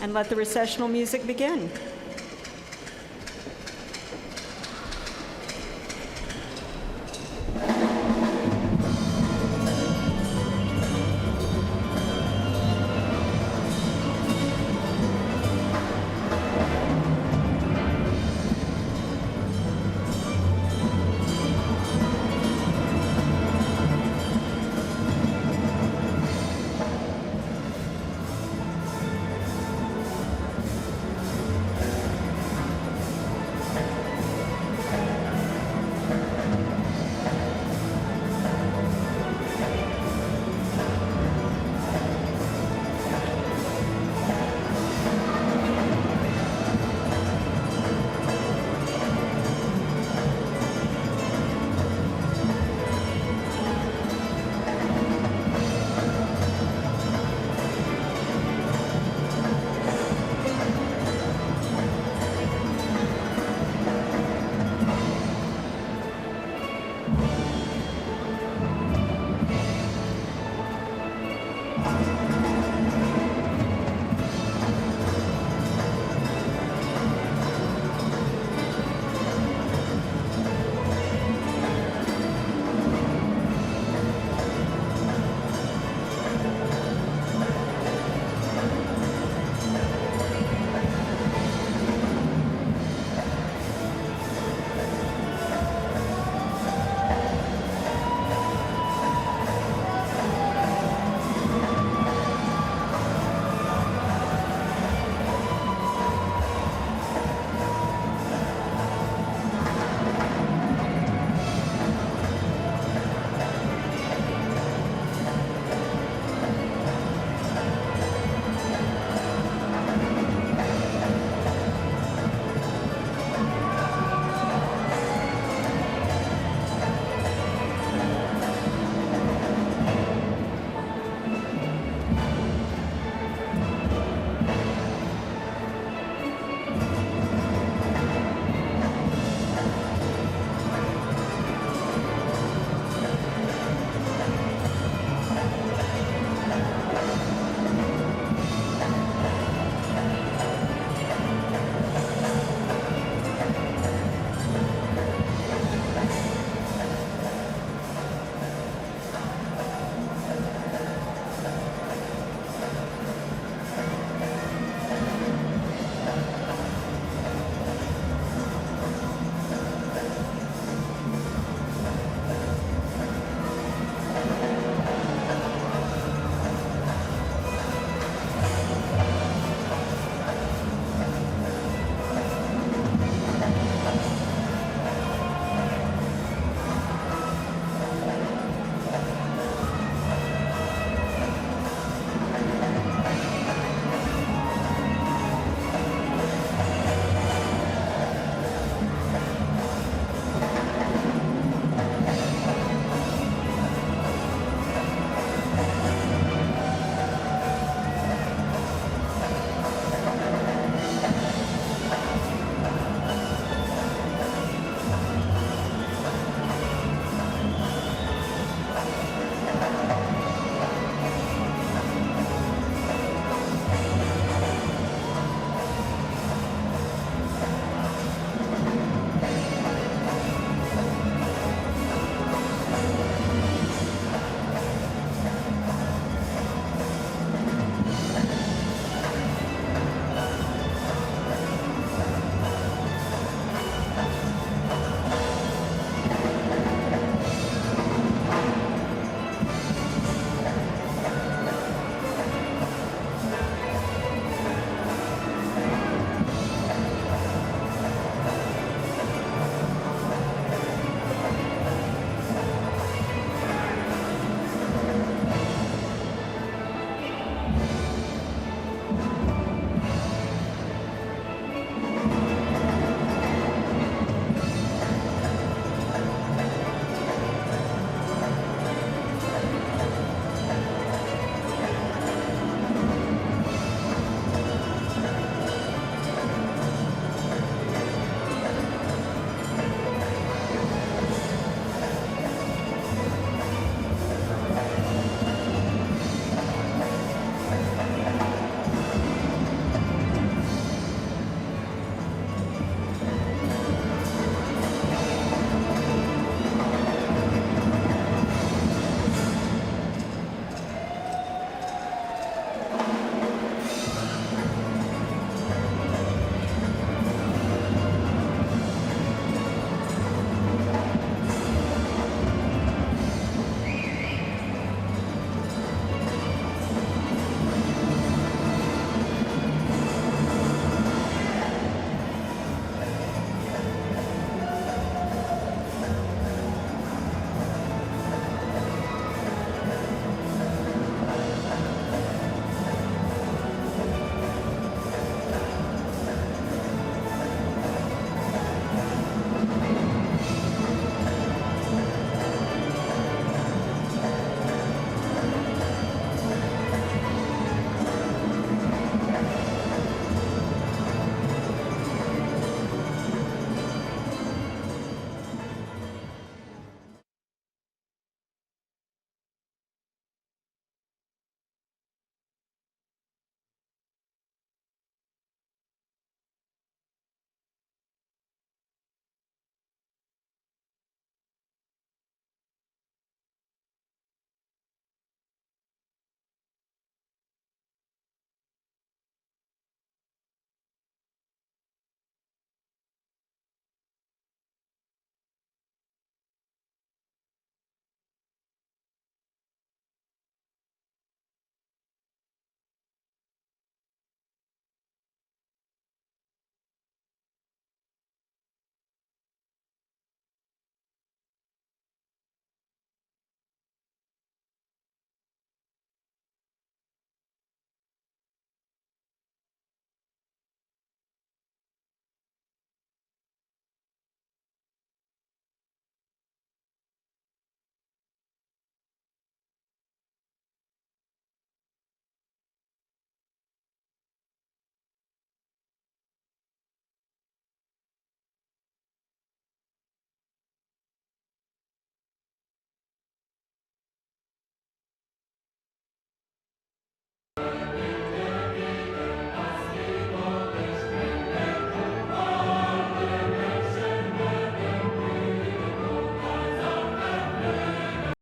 And let the recessional music begin.